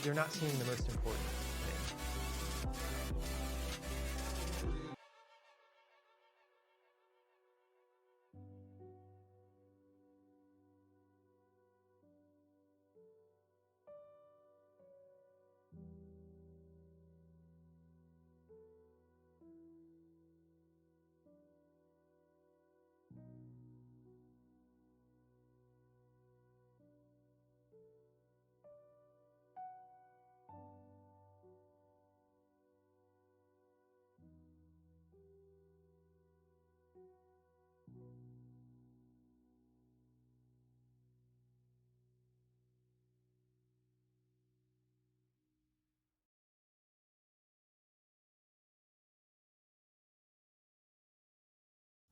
They're not seeing the most important thing.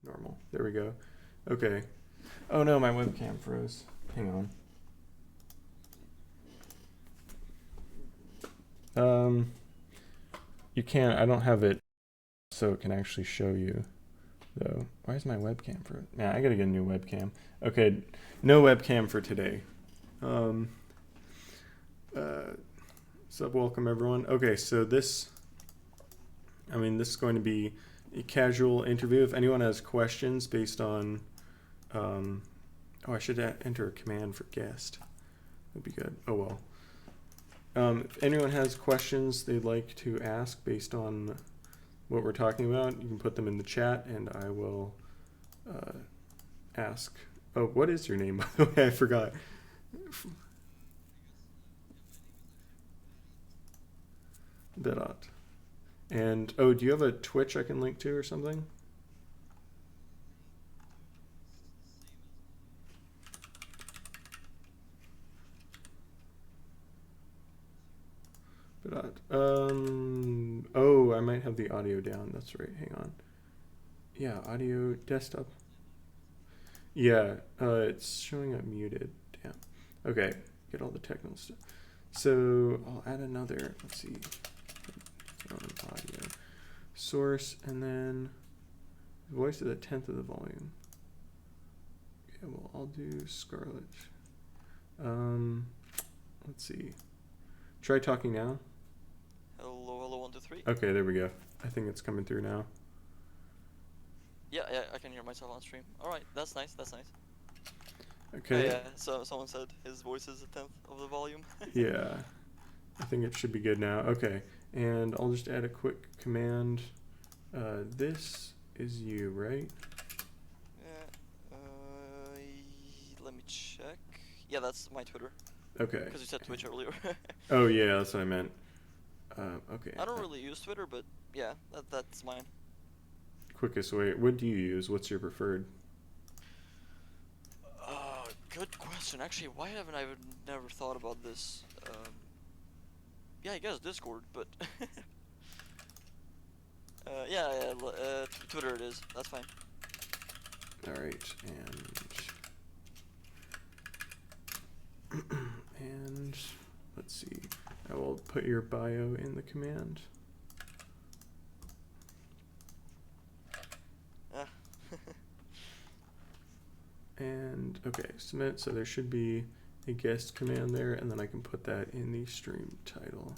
Normal. There we go. Okay. Oh no, my webcam froze. Hang on. You can't. I don't have it, so it can actually show you. Though, why is my webcam froze? Nah, I gotta get a new webcam. Okay, no webcam for today. Sup, welcome everyone. Okay, so this is going to be a casual interview. If anyone has questions based on, I should enter a command for guest. That'd be good. Oh well. If anyone has questions they'd like to ask based on what we're talking about, you can put them in the chat and I will ask. Oh, what is your name, by the way? I forgot. Berat. And, oh, do you have a Twitch I can link to or something? Berat. Oh, I might have the audio down. That's right. Hang on. Yeah, audio desktop. Yeah, it's showing up muted. Damn. Okay, get all the technical stuff. So I'll add another. Let's see. Audio source, and then voice at a 10th of the volume. Okay, well, I'll do Scarlet. Let's see. Try talking now. Hello, 1, 2, 3. Okay, there we go. I think it's coming through now. Yeah, I can hear myself on stream. All right, that's nice. Okay. Yeah, so someone said his voice is a 10th of the volume. Yeah, I think it should be good now. Okay, and I'll just add a quick command. This is you, right? Yeah. Let me check. Yeah, that's my Twitter. Okay. Because you said Twitch earlier. Oh yeah, that's what I meant. Okay. I don't really use Twitter, but yeah, that's mine. Quickest way. What do you use? What's your preferred? Good question. Actually, why haven't I never thought about this? Yeah, I guess Discord, but Twitter it is. That's fine. All right, and let's see. I will put your bio in the command. And okay, submit. So there should be a guest command there, and then I can put that in the stream title.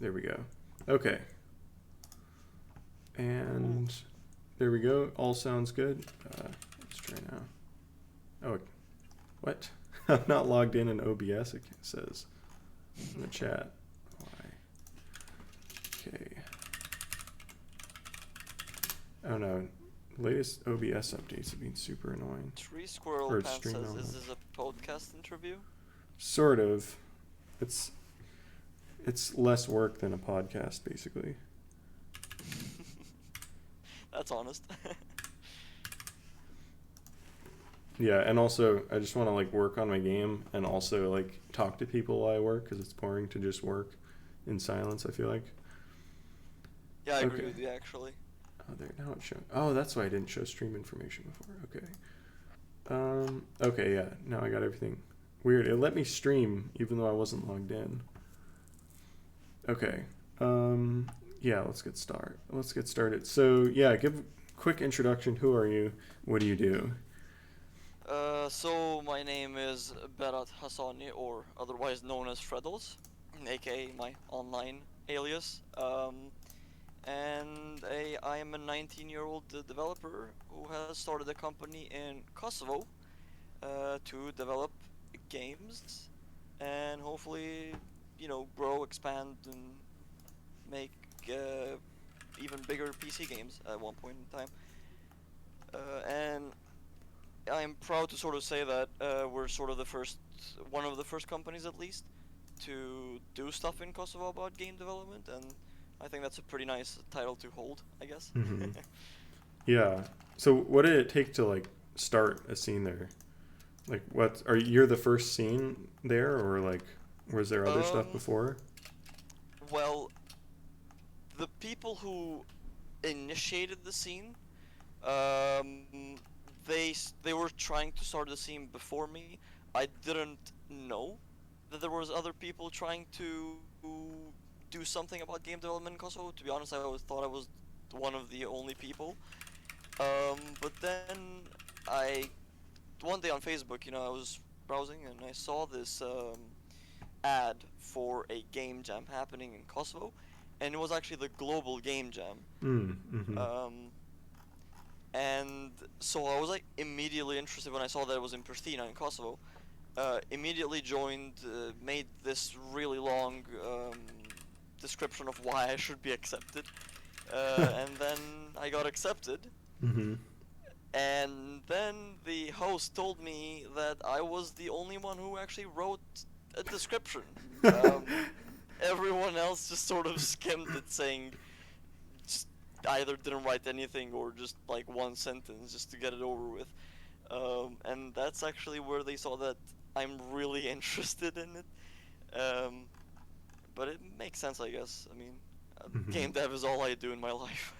There we go. Okay. And there we go. All sounds good. Let's try now. Oh, what? I'm not logged in OBS, it says in the chat. Why? Okay. Oh no. Latest OBS updates have been super annoying. Tree Squirrel Or Pants stream says, only. is this a podcast interview? Sort of. It's less work than a podcast, basically. That's honest. Yeah, and also I just want to like work on my game and also like talk to people while I work because it's boring to just work in silence, I feel like. Yeah, I agree with you actually. Oh, there, now it's showing. Oh, that's why I didn't show stream information before. Okay. Okay, yeah, now I got everything. Weird, it let me stream even though I wasn't logged in. Okay. Yeah, let's get started. So, yeah, give a quick introduction. Who are you? What do you do? So my name is Berat Hassani, or otherwise known as Freddles, aka my online alias. And I am a 19-year-old developer who has started a company in Kosovo to develop games and hopefully, grow, expand, and make even bigger PC games at one point in time. And I'm proud to sort of say that we're sort of one of the first companies at least, to do stuff in Kosovo about game development, and I think that's a pretty nice title to hold, I guess. Mm-hmm. Yeah. So what did it take to like start a scene there? Like you're the first scene there, or like was there other stuff before? Well, the people who initiated the scene, they were trying to start the scene before me. I didn't know that there was other people trying to do something about game development in Kosovo. To be honest, I always thought I was one of the only people. But then I one day on Facebook, I was browsing and I saw this ad for a game jam happening in Kosovo, and it was actually the global game jam. Mm-hmm. And so I was like immediately interested when I saw that it was in Pristina in Kosovo. Immediately joined, made this really long description of why I should be accepted, and then I got accepted. Mm-hmm. And then the host told me that I was the only one who actually wrote a description. Everyone else just sort of skimmed it, saying just either didn't write anything or just like one sentence just to get it over with. And that's actually where they saw that I'm really interested in it. But it makes sense, I guess. I mean, game dev is all I do in my life.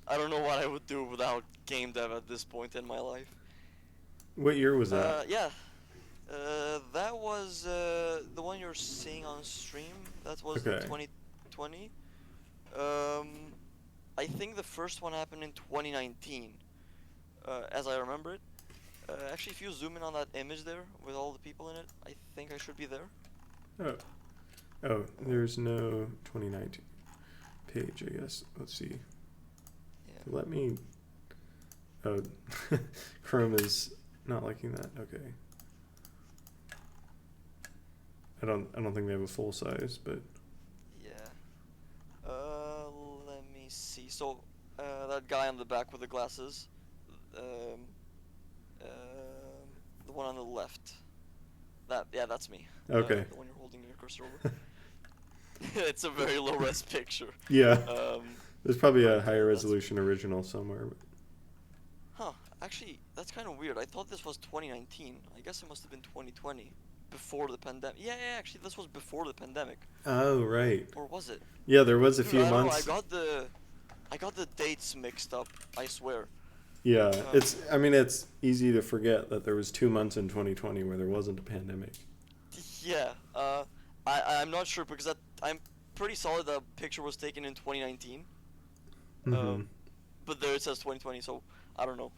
I don't know what I would do without game dev at this point in my life. What year was that? Yeah. That was the one you're seeing on stream. That was in 2020. I think the first one happened in 2019, as I remember it. Actually, if you zoom in on that image there with all the people in it, I think I should be there. Oh, there's no 2019 page, I guess. Let's see. Yeah. Let me. Oh, Chrome is not liking that. Okay. I don't think they have a full size, but. Yeah. Let me see. So, that guy on the back with the glasses, the one on the left. That's me. Okay. The one you're holding your cursor over. It's a very low res picture. Yeah. Um, There's probably a higher resolution original somewhere. But. Huh. Actually, that's kind of weird. I thought this was 2019. I guess it must have been 2020. Before the pandemic. Yeah, actually, this was before the pandemic. Oh, right. Or was it? Yeah, there was a few I don't months. know, I got the dates mixed up, I swear. Yeah, it's easy to forget that there was 2 months in 2020 where there wasn't a pandemic. Yeah, I'm not sure because I'm pretty solid that picture was taken in 2019. Mm-hmm. But there it says 2020, so I don't know.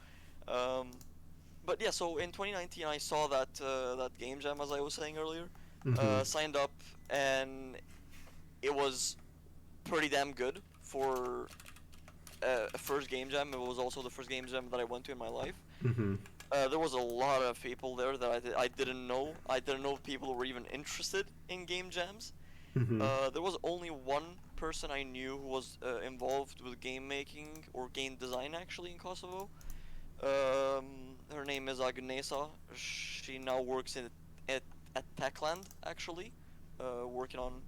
But yeah, so in 2019 I saw that game jam, as I was saying earlier. Mm-hmm. Signed up, and it was pretty damn good for a first game jam. It was also the first game jam that I went to in my life. Mm-hmm. There was a lot of people there that I didn't know. I didn't know people were even interested in game jams. Mm-hmm. There was only one person I knew who was involved with game making or game design actually in Kosovo. Her name is Agnesa. She now works at Techland actually, working on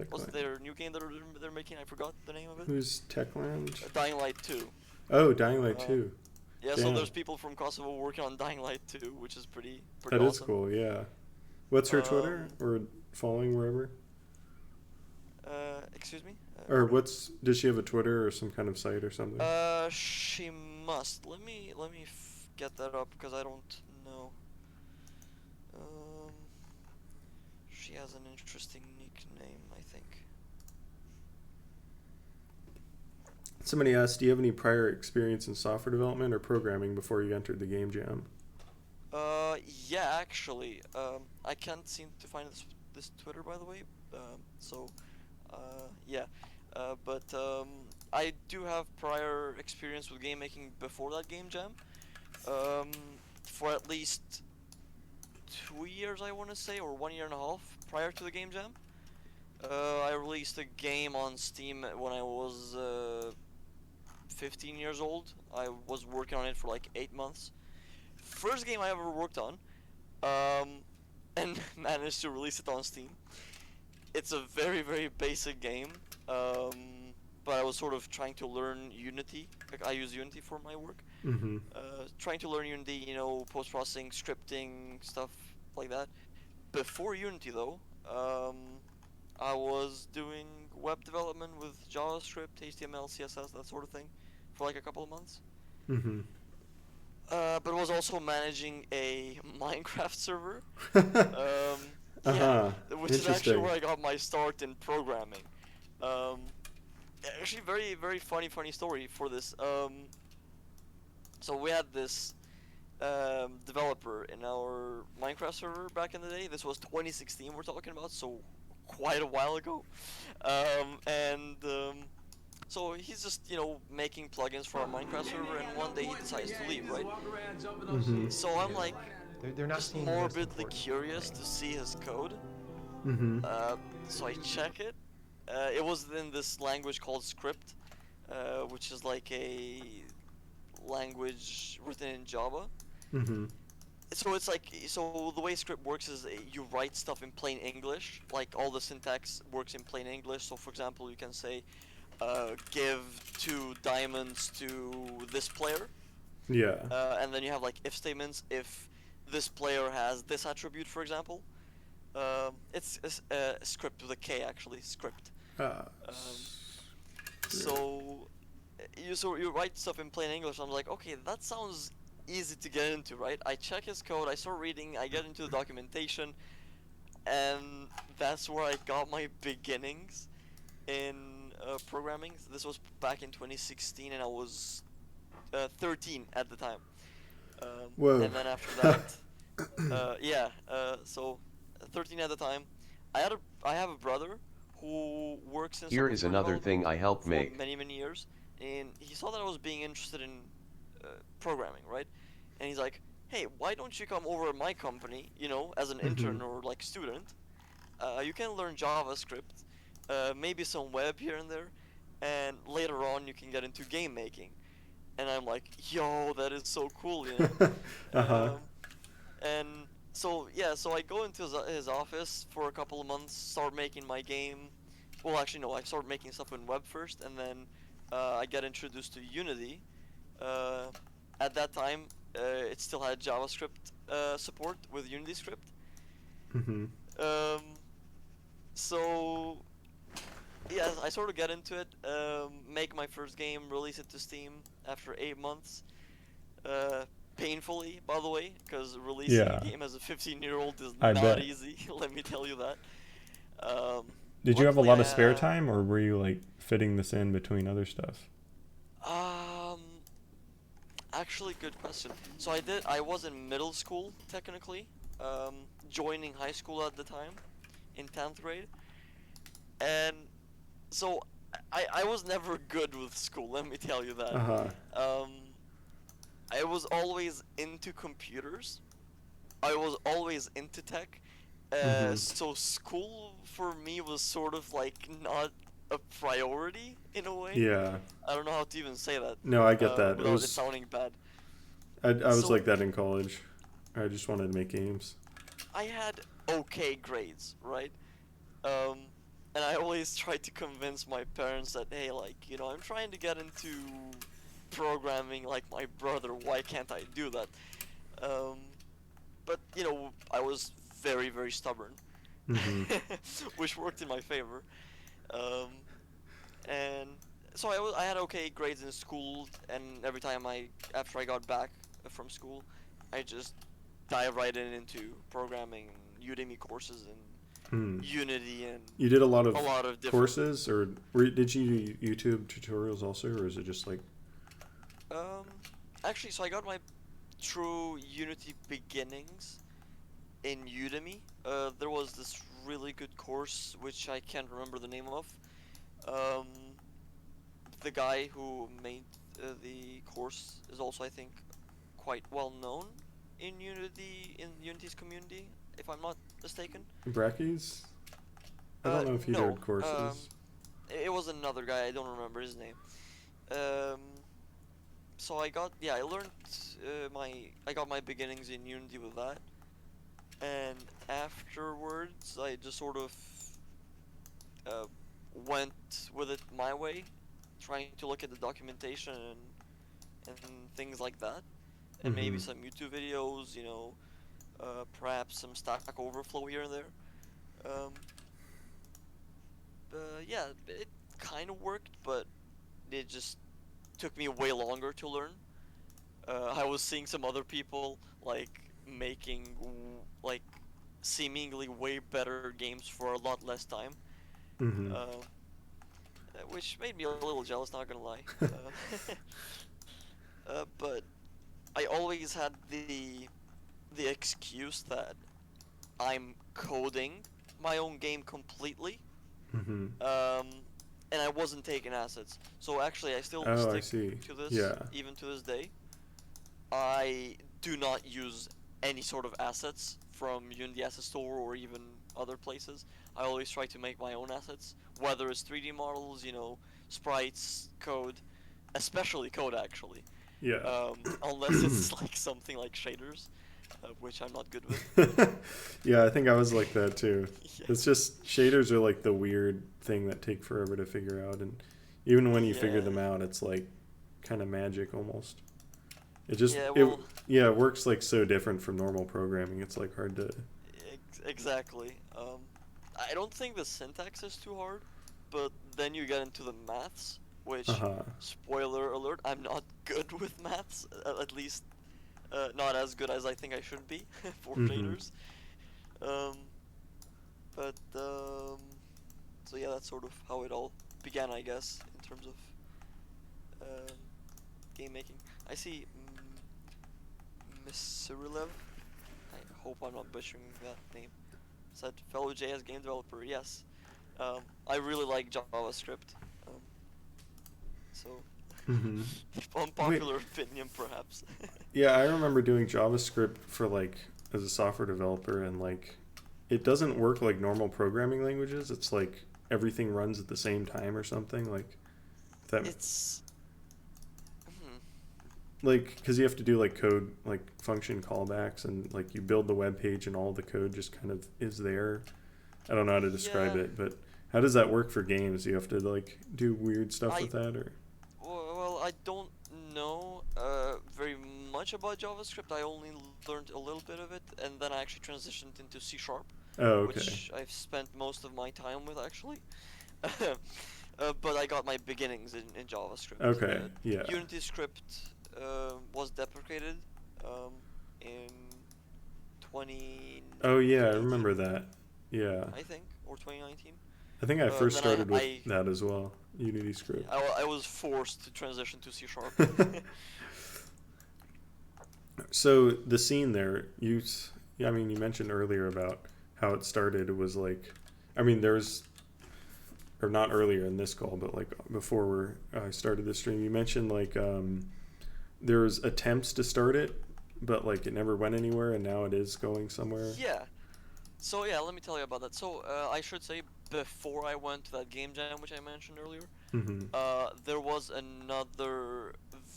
what's their new game that they're making? I forgot the name of it. Who's Techland? Dying Light 2. Oh, Dying Light 2. Yeah, Damn. so there's people from Kosovo working on Dying Light 2, which is pretty That awesome. is cool, yeah. What's her Twitter or following wherever? Excuse me? Or does she have a Twitter or some kind of site or something? She must. Let me get that up because I don't know. She has an interesting nickname, I think. Somebody asked, do you have any prior experience in software development or programming before you entered the game jam? Yeah, actually, I can't seem to find this Twitter, by the way. So, yeah, but I do have prior experience with game making before that game jam. Um, for at least 2 years, I want to say, or 1 year and a half prior to the game jam. I released a game on Steam when I was 15 years old. I was working on it for like 8 months. First game I ever worked on, um, and managed to release it on Steam. It's a very, very basic game, but I was sort of trying to learn Unity. Like, I use Unity for my work. Mm-hmm. Trying to learn Unity, post-processing, scripting, stuff like that. Before Unity, though, I was doing web development with JavaScript, HTML, CSS, that sort of thing, for like a couple of months. Mm-hmm. But was also managing a Minecraft server. Uh-huh. Yeah, which is actually Interesting. where I got my start in programming. Um, Actually, very, very funny story for this. So we had this developer in our Minecraft server back in the day. This was 2016 we're talking about, so quite a while ago. So he's just, making plugins for our Minecraft server, and one day he decides to leave, right? Mm-hmm. So I'm like, They're not just seeing the most morbidly important. curious to see his code. Mm-hmm. So I check it. It was in this language called script, which is like a language written in Java. Mm-hmm. So it's like, so the way script works is you write stuff in plain English, like all the syntax works in plain English. So for example, you can say, give 2 diamonds to this player, Yeah. and then you have like if statements if this player has this attribute, for example. It's a script with a K, actually, script. Uh, So you write stuff in plain English. I'm like, okay, that sounds easy to get into, right? I check his code, I start reading, I get into the documentation, and that's where I got my beginnings in programming. This was back in 2016, and I was 13 at the time. Whoa. And then after that, so 13 at the time. I have a brother who works in Here is software another thing development I helped for make. many years, and he saw that I was being interested in programming, right? And he's like, "Hey, why don't you come over to my company, as an intern or like student? You can learn JavaScript, maybe some web here and there, and later on you can get into game making." And I'm like, "Yo, that is so cool, you know?" Uh-huh. And so yeah, so I go into his office for a couple of months, start making my game. Well, actually no, I start making stuff in web first, and then I get introduced to Unity. Uh, at that time, it still had JavaScript support with Unity script. Mm-hmm. Um, so yeah, I sort of get into it, make my first game, release it to Steam after 8 months. Painfully, by the way, because releasing Yeah. a game as a 15-year-old is I not bet. easy. Let me tell you that. Did you have a Luckily lot I of spare had- time, or were you like fitting this in between other stuff? Um, Actually, good question. So I was in middle school technically, joining high school at the time, in 10th grade, and so I was never good with school. Let me tell you that. Uh-huh. I was always into computers. I was always into tech. Mhm. So school for me was sort of like not a priority in a way. Yeah. I don't know how to even say that. No, I get that. It Without it was sounding bad. I was So- like that in college. I just wanted to make games. I had okay grades, right? And I always tried to convince my parents that, hey, like, I'm trying to get into programming like my brother. Why can't I do that? But I was very, very stubborn, Mhm. which worked in my favor. Um, and so I had okay grades in school, and every time after I got back from school, I just dive right into programming, Udemy courses, and Unity and You did a lot of different courses, or did you do YouTube tutorials also, or is it just like? Actually, so I got my true Unity beginnings in Udemy. There was this really good course which I can't remember the name of. Um, the guy who made the course is also, I think, quite well known in Unity's community, if I'm not mistaken. Brackies? I don't know if he No, did courses. it was another guy. I don't remember his name. Um, so I learned I got my beginnings in Unity with that, and afterwards I just sort of uh, went with it my way, trying to look at the documentation and things like that, and maybe some YouTube videos, perhaps some Stack Overflow here and there. Um, yeah, it kind of worked, but it just took me way longer to learn. I was seeing some other people like making like seemingly way better games for a lot less time, which made me a little jealous. Not gonna lie, but I always had the excuse that I'm coding my own game completely, and I wasn't taking assets. So actually, I still stick to this, even to this day. I do not use any sort of assets from Unity Asset Store or even other places. I always try to make my own assets, whether it's 3D models, sprites, code, especially code actually. Yeah. Unless it's like something like shaders, which I'm not good with. Yeah, I think I was like that too. Yeah. It's just shaders are like the weird thing that take forever to figure out, and even when you figure them out, it's like kind of magic almost. It just it works like so different from normal programming. It's like hard to. Exactly. I don't think the syntax is too hard, but then you get into the maths, which spoiler alert, I'm not good with maths. At least not as good as I think I should be for shaders. So yeah, that's sort of how it all began, I guess, in terms of game making. I see Miss Cyrilev. I hope I'm not butchering that name. Said fellow JS game developer. Yes, I really like JavaScript. So unpopular opinion, perhaps. Yeah, I remember doing JavaScript for like as a software developer, and like it doesn't work like normal programming languages. It's like everything runs at the same time or something. Like that. It's like because you have to do like code like function callbacks, and like you build the web page and all the code just kind of is there. I don't know how to describe it, but how does that work for games? Do you have to like do weird stuff with that, or? Well, I don't know very much about JavaScript. I only learned a little bit of it, and then I actually transitioned into C#, which I've spent most of my time with actually. But I got my beginnings in JavaScript. Okay, yeah. Unity script was deprecated in 20. Oh yeah, I remember that. Yeah. I think, or 2019. I think I first started with that as well. Unity script. I was forced to transition to C#. So the scene there, you mentioned earlier about how it started. It was like, or not earlier in this call, but like before I started the stream, you mentioned like there was attempts to start it, but like it never went anywhere, and now it is going somewhere. Yeah. So yeah, let me tell you about that. So I should say, before I went to that game jam which I mentioned earlier, there was another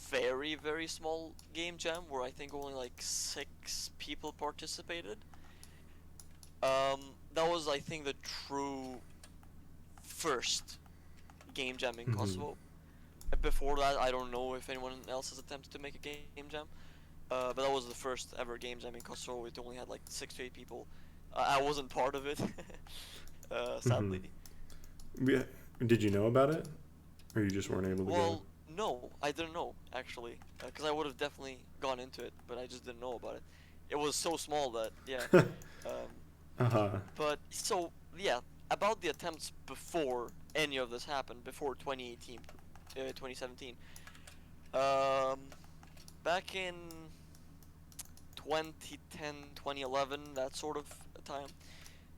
very, very small game jam where I think only like 6 people participated. That was, I think, the true first game jam in Kosovo. Before that, I don't know if anyone else has attempted to make a game jam, but that was the first ever game jam in Kosovo. It only had like 6 to 8 people. I wasn't part of it, sadly. Did you know about it, or you just weren't able to go? Well, no, I didn't know actually, because I would have definitely gone into it, but I just didn't know about it. It was so small that, yeah. But so yeah, about the attempts before any of this happened, before 2018, 2017. Um, Back in 2010, 2011, that sort of time,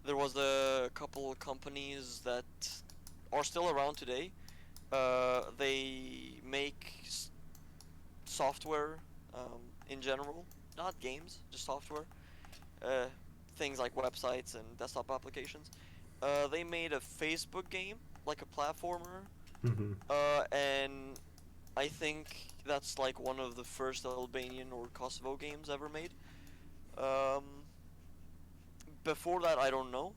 there was a couple of companies that are still around today. They make software in general, not games, just software. Uh, Things like websites and desktop applications. They made a Facebook game, like a platformer, Mm-hmm. and I think that's like one of the first Albanian or Kosovo games ever made. Um, Before that, I don't know.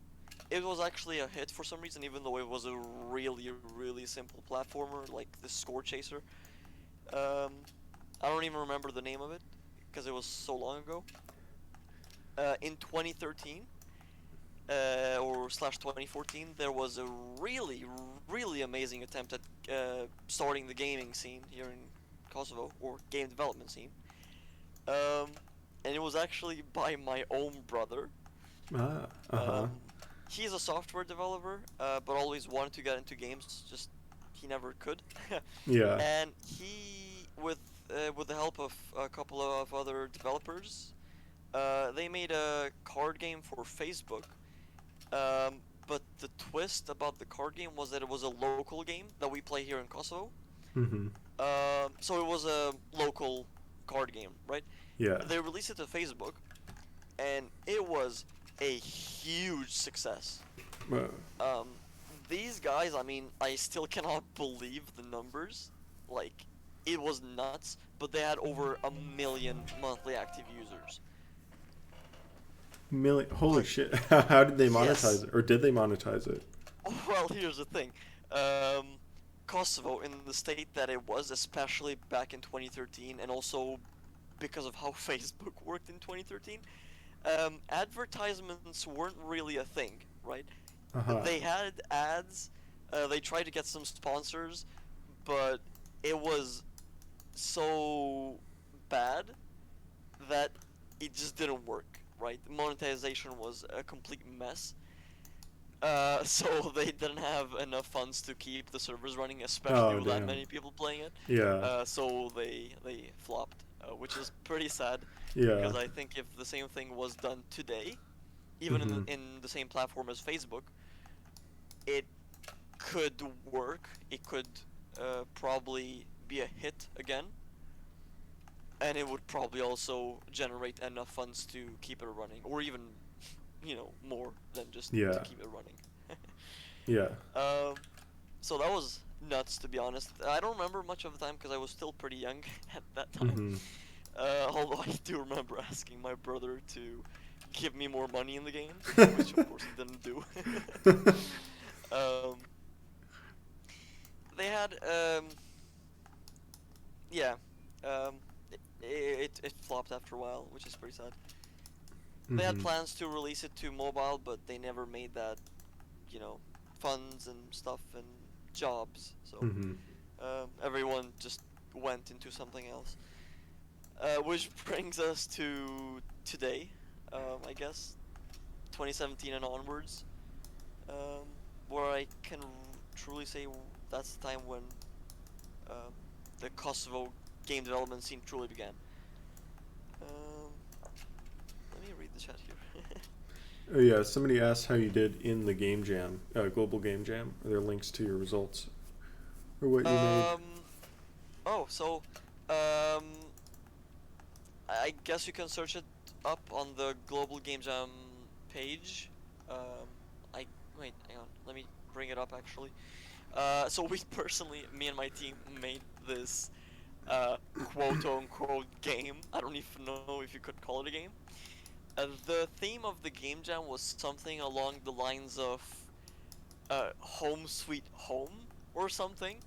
It was actually a hit for some reason, even though it was a really, really simple platformer, like the Score Chaser. Um, I don't even remember the name of it because it was so long ago. In 2013, or slash 2014, there was a really, really amazing attempt at starting the gaming scene here in Kosovo, or game development scene. Um, and it was actually by my own brother. Ah. Uh-huh. Um, he's a software developer, but always wanted to get into games, just he never could. Yeah. And he, with the help of a couple of other developers, they made a card game for Facebook. But the twist about the card game was that it was a local game that we play here in Kosovo. Mm-hmm. So it was a local card game, right? Yeah. They released it to Facebook, and it was a huge success. Uh, Um, these guys, I mean, I still cannot believe the numbers. Like, it was nuts, but they had over 1 million monthly active users. Holy Like, shit! How did they yes. monetize it, or did they monetize it? Well, here's the thing. Um, Kosovo, in the state that it was, especially back in 2013, and also because of how Facebook worked in 2013, advertisements weren't really a thing, right? Uh-huh. They had ads, they tried to get some sponsors, but it was so bad that it just didn't work, right? Monetization was a complete mess. So they didn't have enough funds to keep the servers running, especially Oh, with that damn. many people playing it. Yeah. So they flopped, which is pretty sad Yeah. because I think if the same thing was done today, even Mm-hmm. in the same platform as Facebook, it could work. It could probably be a hit again, and it would probably also generate enough funds to keep it running, or even, more than just to Yeah. keep it running. Yeah. Um, so that was nuts, to be honest. I don't remember much of the time because I was still pretty young at that time. Mm-hmm. Although I do remember asking my brother to give me more money in the game, which of course he didn't do. um, they had, yeah, um, it flopped after a while, which is pretty sad. They had Mm-hmm. plans to release it to mobile, but they never made that, funds and stuff and jobs. So Mm-hmm. everyone just went into something else. Which brings us to today, I guess, 2017 and onwards, um, where I can truly say that's the time when um, the Kosovo game development scene truly began. Um, Let me read the chat here. Oh, yeah. Somebody asked how you did in the game jam, global game jam. Are there links to your results or what you made? Oh, so, um, I guess you can search it up on the Global Game Jam page. Um, Wait, hang on, let me bring it up actually. So we personally, me and my team, made this quote-unquote game. I don't even know if you could call it a game. The theme of the game jam was something along the lines of Home Sweet Home or something,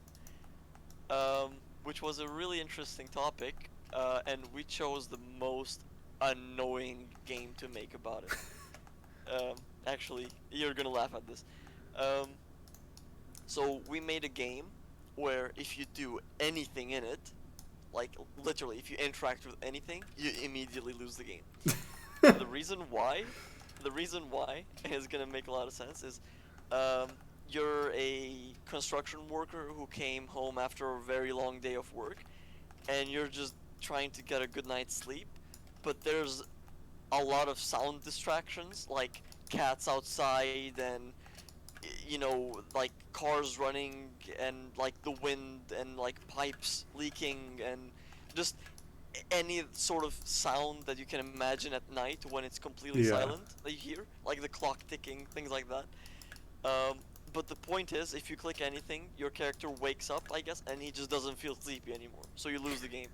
which was a really interesting topic, and we chose the most annoying game to make about it. Actually, you're gonna laugh at this. Um, so we made a game where if you do anything in it, like literally, if you interact with anything, you immediately lose the game. And the reason why the reason why is gonna make a lot of sense is, um, you're a construction worker who came home after a very long day of work, and you're just trying to get a good night's sleep, but there's a lot of sound distractions, like cats outside and like cars running and like the wind and like pipes leaking and just any sort of sound that you can imagine at night when it's completely Yeah. silent that you hear, like the clock ticking, things like that. Um, but the point is, if you click anything, your character wakes up, I guess, and he just doesn't feel sleepy anymore. So you lose the game.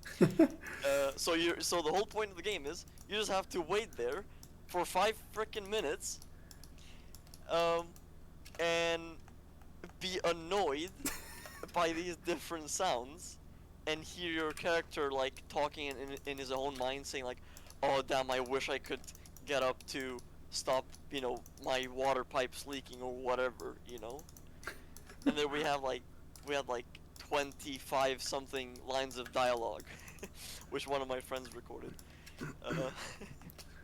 So the whole point of the game is you just have to wait there for 5 freaking minutes, um, and be annoyed by these different sounds, and hear your character like talking in his own mind, saying like, "Oh damn, I wish I could get up to stop, my water pipes leaking or whatever." And then we had like 25 something lines of dialogue, which one of my friends recorded. Uh,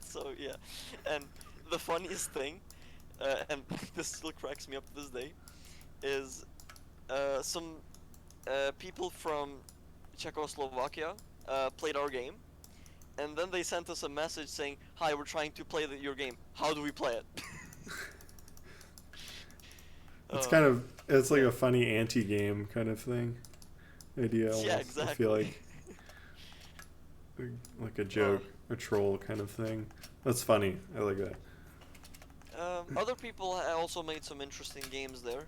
so yeah, and the funniest thing, and this still cracks me up to this day, is some people from Czechoslovakia played our game, and then they sent us a message saying, "Hi, we're trying to play your game. How do we play it?" It's like a funny anti-game kind of thing. Idea almost. Yeah, exactly. I feel like a joke, a troll kind of thing. That's funny. I like that. Other people also made some interesting games there.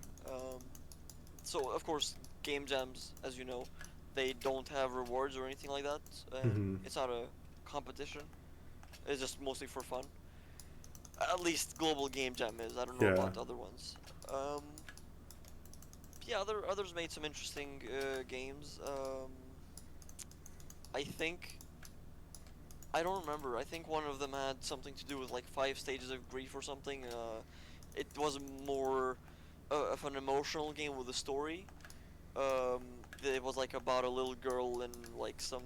So of course, game jams, as you know, they don't have rewards or anything like that. It's not a competition. It's just mostly for fun. At least Global Game Jam is. I don't know about other ones. Yeah, others made some interesting games. I think I don't remember. I think one of them had something to do with like 5 stages of grief or something. It was more of an emotional game with a story. Um, it was like about a little girl and like some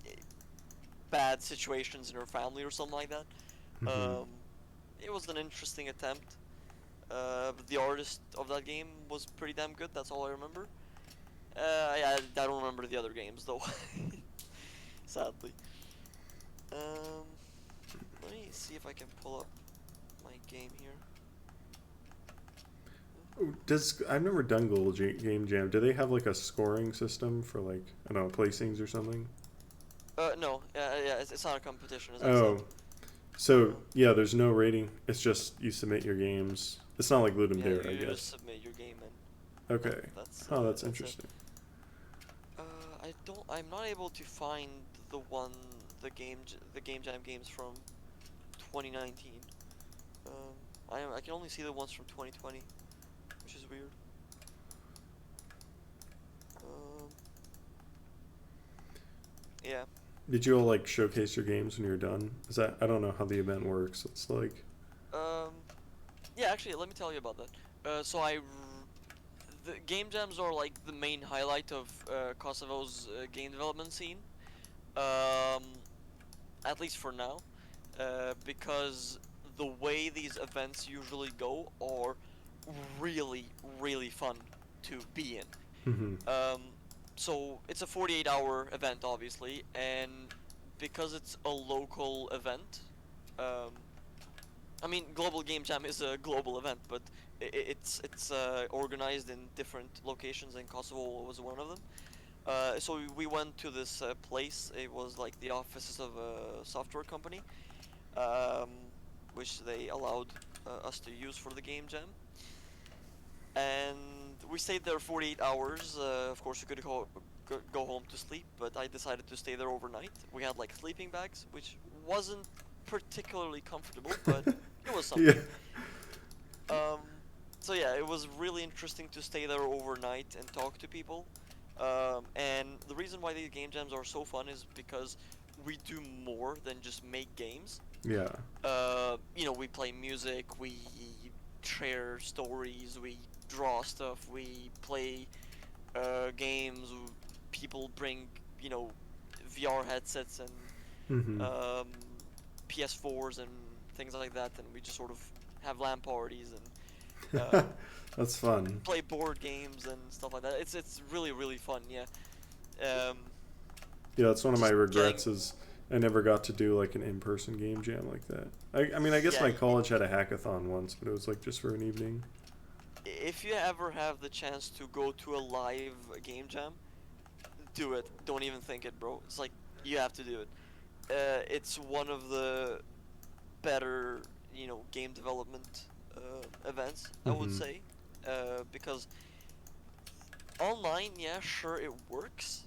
eh, bad situations in her family or something like that. It was an interesting attempt. But the artist of that game was pretty damn good. That's all I remember. I don't remember the other games though. Sadly. Let me see if I can pull up my game here. I've never done Global Game Jam. Do they have like a scoring system for like, I don't know, placings or something? No. It's not a competition. As I Oh, said. so yeah, there's no rating. It's just you submit your games. It's not like Ludum Dare, I You guess. just submit your game and Okay. That's interesting. I'm not able to find the game jam games from 2019. I can only see the ones from 2020, which is weird. Yeah. Did you all like showcase your games when you're done? I don't know how the event works. It's like. Yeah, actually, let me tell you about that. The game jams are like the main highlight of Kosovo's game development scene. At least for now, because the way these events usually go are really, really fun to be in. So it's a 48-hour event, obviously, and because it's a local event, I mean, Global Game Jam is a global event, but it's organized in different locations, and Kosovo was one of them. So we went to this place. It was like the offices of a software company, um, which they allowed us to use for the game jam. And we stayed there 48 hours. Of course, we could go home to sleep, but I decided to stay there overnight. We had like sleeping bags, which wasn't particularly comfortable, but it was something. So yeah, it was really interesting to stay there overnight and talk to people. And the reason why these game jams are so fun is because we do more than just make games. Yeah. We play music, we share stories, we draw stuff, we play games. People bring, VR headsets and PS4s and things like that, and we just sort of have LAN parties and That's fun. play board games and stuff like that. It's really really fun. Yeah. Um, Yeah, that's one of my just regrets getting is I never got to do like an in-person game jam like that. I mean, I guess yeah. my college had a hackathon once, but it was like just for an evening. If you ever have the chance to go to a live game jam, do it. Don't even think it, bro. It's like you have to do it. It's one of the better, game development events, I would Mm-hmm. say, because online, yeah, sure, it works,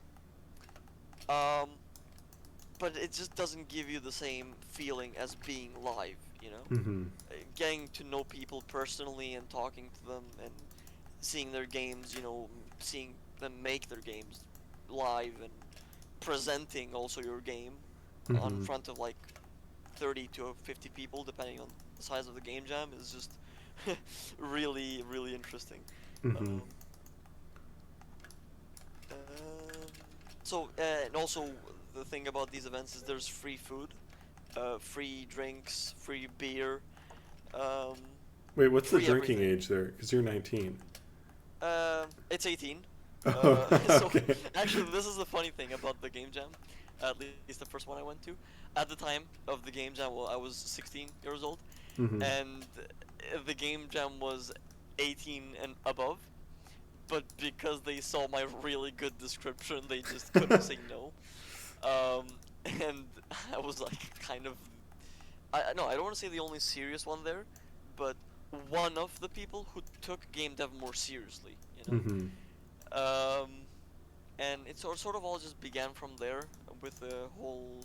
um, but it just doesn't give you the same feeling as being live, you know? Mm-hmm. Getting to know people personally and talking to them and seeing their games, seeing them make their games live and presenting also your game on Mm-hmm. front of like 30 to 50 people, depending on the size of the game jam, is just really, really interesting. Mm-hmm. Um, um, and also the thing about these events is there's free food, free drinks, free beer, um, Wait, what's the free drinking everything. age there? Because you're 19. It's 18. Oh, So okay. actually, this is the funny thing about the game jam. At least the first one I went to. At the time of the game jam, well, I was 16 years old, Mm-hmm. and the game jam was 18 and above. But because they saw my really good description, they just couldn't say no. Um, and I was like kind of, no, I don't want to say the only serious one there, but one of the people who took game dev more seriously, you know. Mm-hmm. Um, and it sort of all just began from there with the whole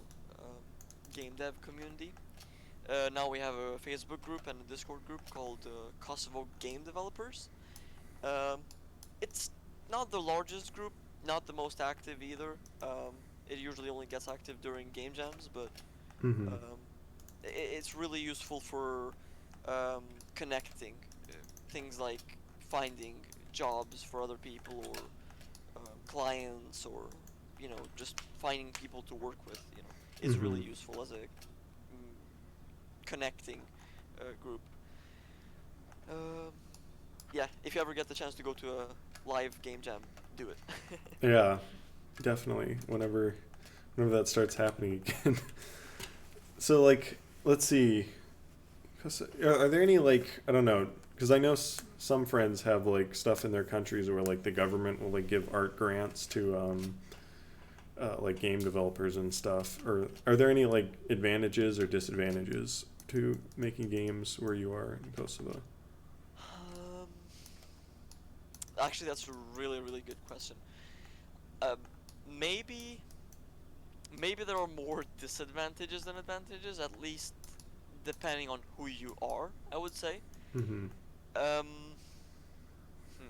game dev community. Now we have a Facebook group and a Discord group called Kosovo Game Developers. Um, it's not the largest group, not the most active either. It usually only gets active during game jams, but Mm-hmm. um, it's really useful for connecting things like finding jobs for other people or clients or just finding people to work with. Is Mm-hmm. really useful as a connecting group. Um, yeah, if you ever get the chance to go to a live game jam, do it. Yeah, definitely. Whenever that starts happening again. So like, let's see. Are there any like I don't know because I know some friends have like stuff in their countries where like the government will like give art grants to like game developers and stuff. Or are there any like advantages or disadvantages to making games where you are in Kosovo? Um, Actually, that's a really, really good question. Um, maybe, maybe there are more disadvantages than advantages, at least depending on who you are, I would say. Mm-hmm. Um, hmm.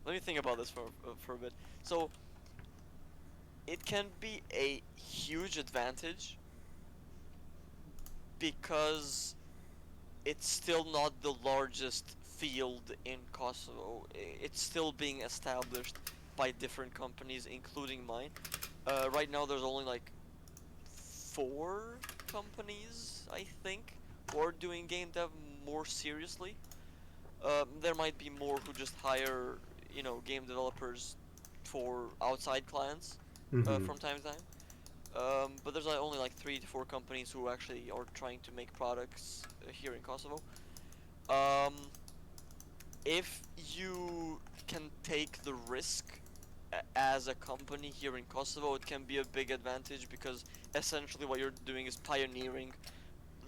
Let me think about this for a bit. So, it can be a huge advantage because it's still not the largest field in Kosovo. It's still being established by different companies, including mine. Right now, there's only like 4 companies, I think, who are doing game dev more seriously. There might be more who just hire, game developers for outside clients Mm-hmm. from time to time. But there's only like 3 to 4 companies who actually are trying to make products here in Kosovo. Um, if you can take the risk as a company here in Kosovo, it can be a big advantage because essentially what you're doing is pioneering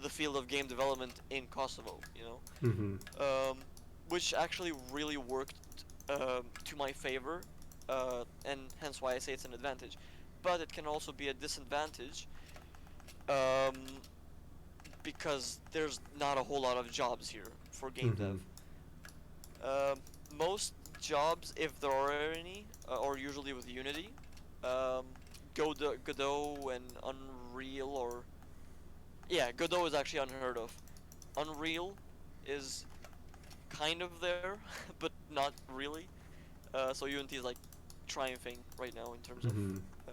the field of game development in Kosovo, Mm-hmm. which actually really worked to my favor, and hence why I say it's an advantage. But it can also be a disadvantage um, because there's not a whole lot of jobs here for game Mm-hmm. dev. Um, Most jobs, if there are any, are usually with Unity. Um, Godot and Unreal, or yeah, Godot is actually unheard of. Unreal is kind of there, but not really. So Unity is like triumphing right now in terms of Mm-hmm. uh,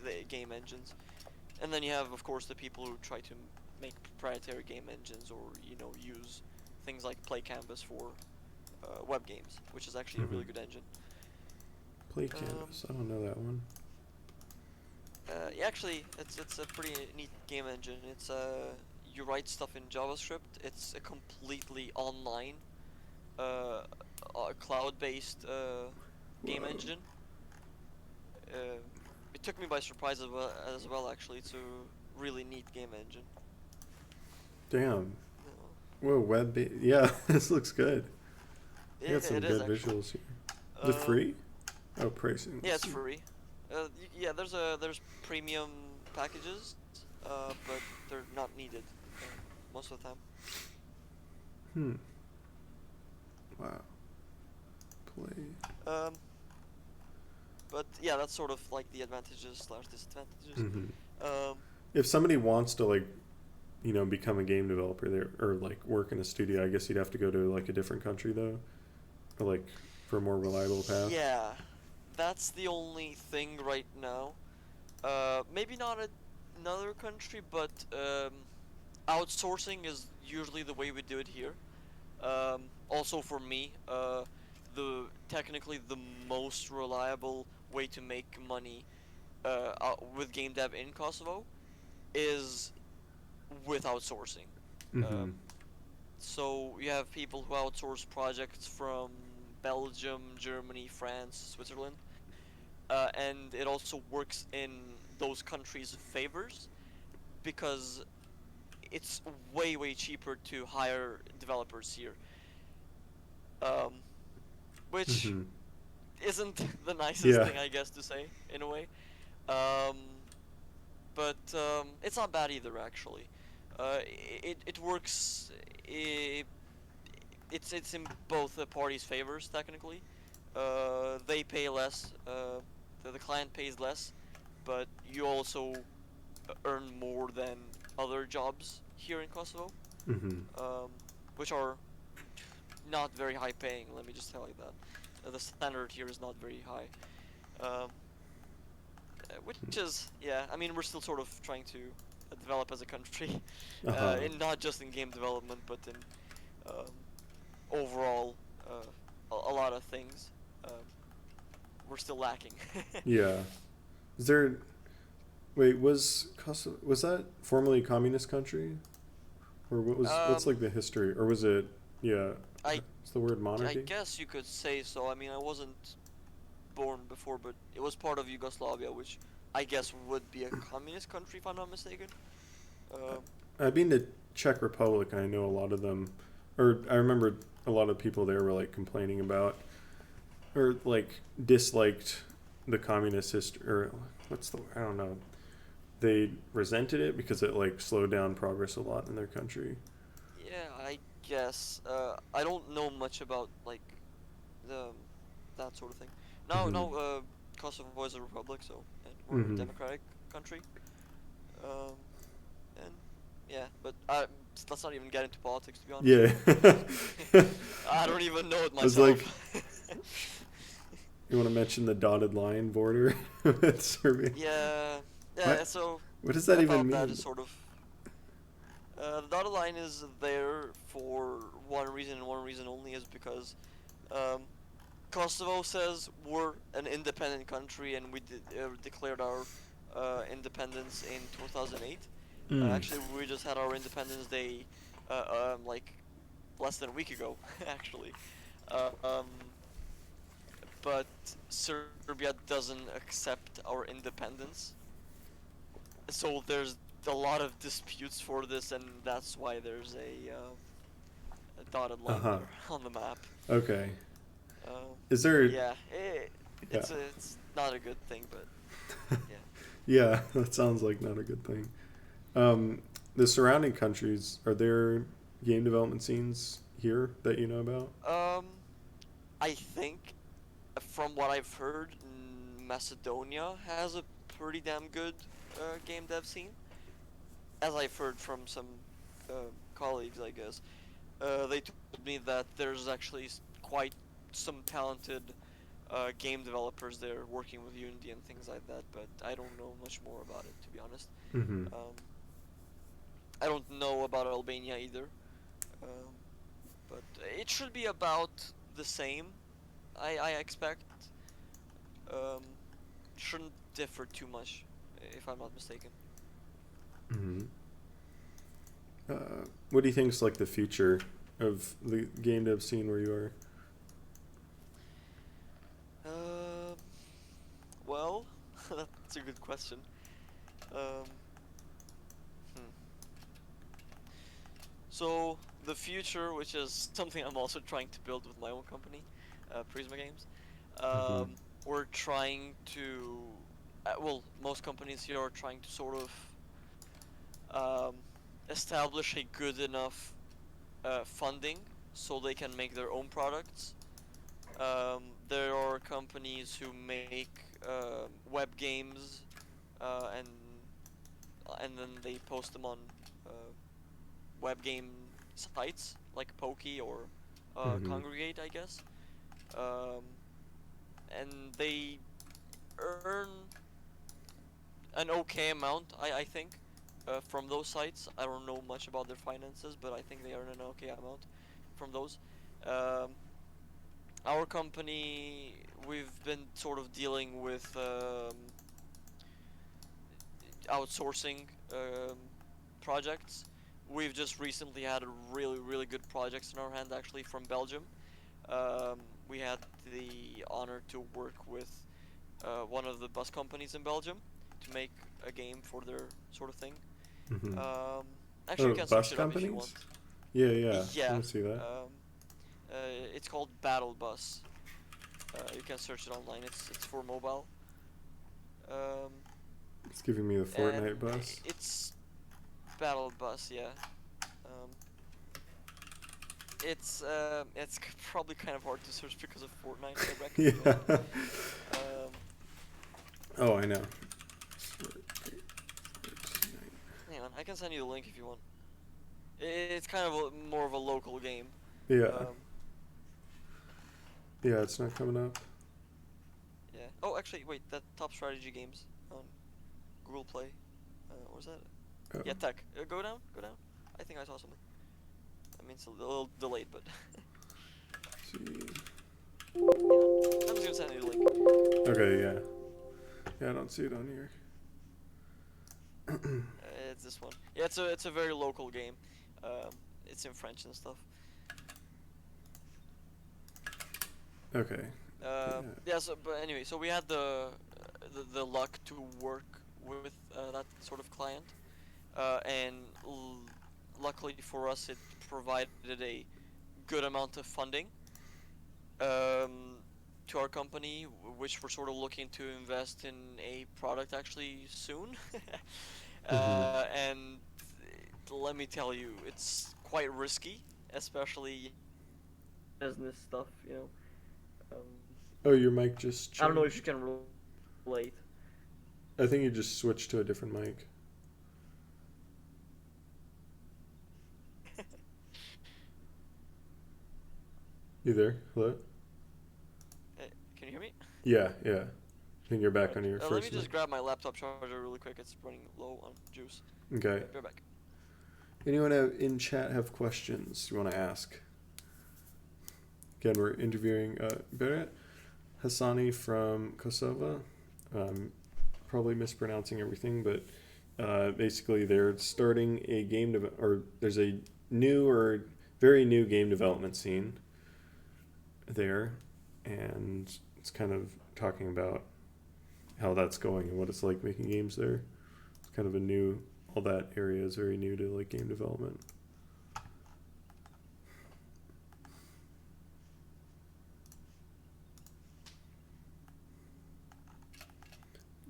the game engines. And then you have, of course, the people who try to make proprietary game engines, or use things like Play Canvas for web games, which is actually a really good engine. Play Canvas. I don't know that one. Yeah, actually, it's a pretty neat game engine. It's you write stuff in JavaScript. It's a completely online, cloud-based game engine. It took me by surprise as well. Actually, it's a really neat game engine. Damn. Uh, Whoa, yeah, this looks good. You got some it is good actually. visuals here. Is it free? Oh, pricing. Yeah, it's free. Yeah, there's premium packages, but they're not needed most of the time. Wow. Play. But yeah, that's sort of like the advantages / disadvantages. If somebody wants to become a game developer there, or like work in a studio, I guess you'd have to go to like a different country though, or like for a more reliable path. Yeah, that's the only thing right now. Maybe not another country, but outsourcing is usually the way we do it here. Also for me, technically the most reliable way to make money with game dev in Kosovo is with outsourcing. So you have people who outsource projects from Belgium, Germany, France, Switzerland, and it also works in those countries' favors because it's way cheaper to hire developers here. Which isn't the nicest thing, I guess, to say in a way. But it's not bad either, actually. It works. It's in both the parties' favors technically. They pay less. The client pays less, but you also earn more than other jobs here in Kosovo, which are not very high paying. Let me just tell you that the standard here is not very high. Which is, yeah, I mean, we're still sort of trying to develop as a country, in not just in game development, but in overall a lot of things. We're still lacking. Yeah. Is there? Wait, was Kosovo, was that formerly a communist country, or what's like the history, or was it? Yeah. It's the word monarchy. I guess you could say so. I mean, I wasn't born before, but it was part of Yugoslavia, which I guess would be a communist country if I'm not mistaken. I've been to Czech Republic, and I know a lot of them, or I remember a lot of people there were like complaining about, or like disliked the communist history, or what's the, I don't know. They resented it because it like slowed down progress a lot in their country. Yeah, I guess. I don't know much about like that sort of thing. No, Kosovo is a republic, so and we're a democratic country. And yeah, but let's not even get into politics, to be honest. Yeah. I don't even know it myself. It's like, you want to mention the dotted line border with Serbia? Yeah. What? So what does that even mean? That is sort of the dotted line is there for one reason and one reason only, is because Kosovo says we're an independent country and we declared our independence in 2008. Actually, we just had our Independence Day like less than a week ago, actually. But Serbia doesn't accept our independence. So there's a lot of disputes for this, and that's why there's a dotted line there on the map. Okay. Is there? Yeah, it's not a good thing, but yeah. Yeah, that sounds like not a good thing. The surrounding countries, are there game development scenes here that you know about? I think, from what I've heard, Macedonia has a pretty damn good game dev scene. As I've heard from some colleagues, I guess. They told me that there's actually quite some talented game developers there working with Unity and things like that, but I don't know much more about it, to be honest. Mm-hmm. I don't know about Albania either, um, but it should be about the same. I expect. Um, shouldn't differ too much, if I'm not mistaken. Mm-hmm. What do you think is like the future of the game dev scene where you are? Um, well, that's a good question. Um, hmm. So the future, which is something I'm also trying to build with my own company, Prisma Games. Mm-hmm. We're trying to, well, most companies here are trying to sort of um, establish a good enough funding so they can make their own products. There are companies who make web games uh, and and then they post them on uh, web game sites like Pokey or Mm-hmm. Congregate, I guess. Um, and they earn an okay amount, I think, from those sites. I don't know much about their finances, but I think they earn an okay amount from those. Um, our company, we've been sort of dealing with outsourcing projects. We've just recently had a really good projects in our hand, actually, from Belgium. Um, we had the honor to work with one of the bus companies in Belgium to make a game for their sort of thing. Mm-hmm. Um, actually, Oh, you can bus search it up if you companies? want. Yeah, yeah. I Yeah, want to see that. um, it's called Battle Bus. You can search it online. It's for mobile. Um, It's giving me the Fortnite and bus. it's Battle Bus, yeah. Um, it's probably kind of hard to search because of Fortnite, I reckon, Yeah. but Oh, I know. hang on, I can send you the link if you want. It's kind of more of a local game. Yeah. Um, Yeah, it's not coming up. yeah. Oh, actually, wait, that top strategy games on Google Play. What was that? Oh. Yeah, tech. Go down, go down. I think I saw something. I mean, it's a little delayed, but See. hang on. I'm just gonna send you the link. Okay, yeah. Yeah, I don't see it on here. It's this one. Yeah, it's a very local game. It's in French and stuff. Okay. Yeah. So, but anyway, so we had the luck to work with that sort of client, and luckily for us, it provided a good amount of funding um, to our company, which we're sort of looking to invest in a product actually soon. Mm-hmm. And let me tell you, it's quite risky, especially business stuff. Oh, your mic just I don't know if changed. you can relate. I think you just switched to a different mic. You there? Hello? Can you hear me? Yeah, yeah. I think you're back Alright. on your Let me first just mic. grab my laptop charger really quick. It's running low on juice. Okay. Be right back. Anyone in chat have questions you want to ask? Again, we're interviewing Berat Hassani from Kosovo. Probably mispronouncing everything, but basically they're starting a there's a new or very new game development scene there, and it's kind of talking about how that's going and what it's like making games there. It's kind of all that area is very new to like game development.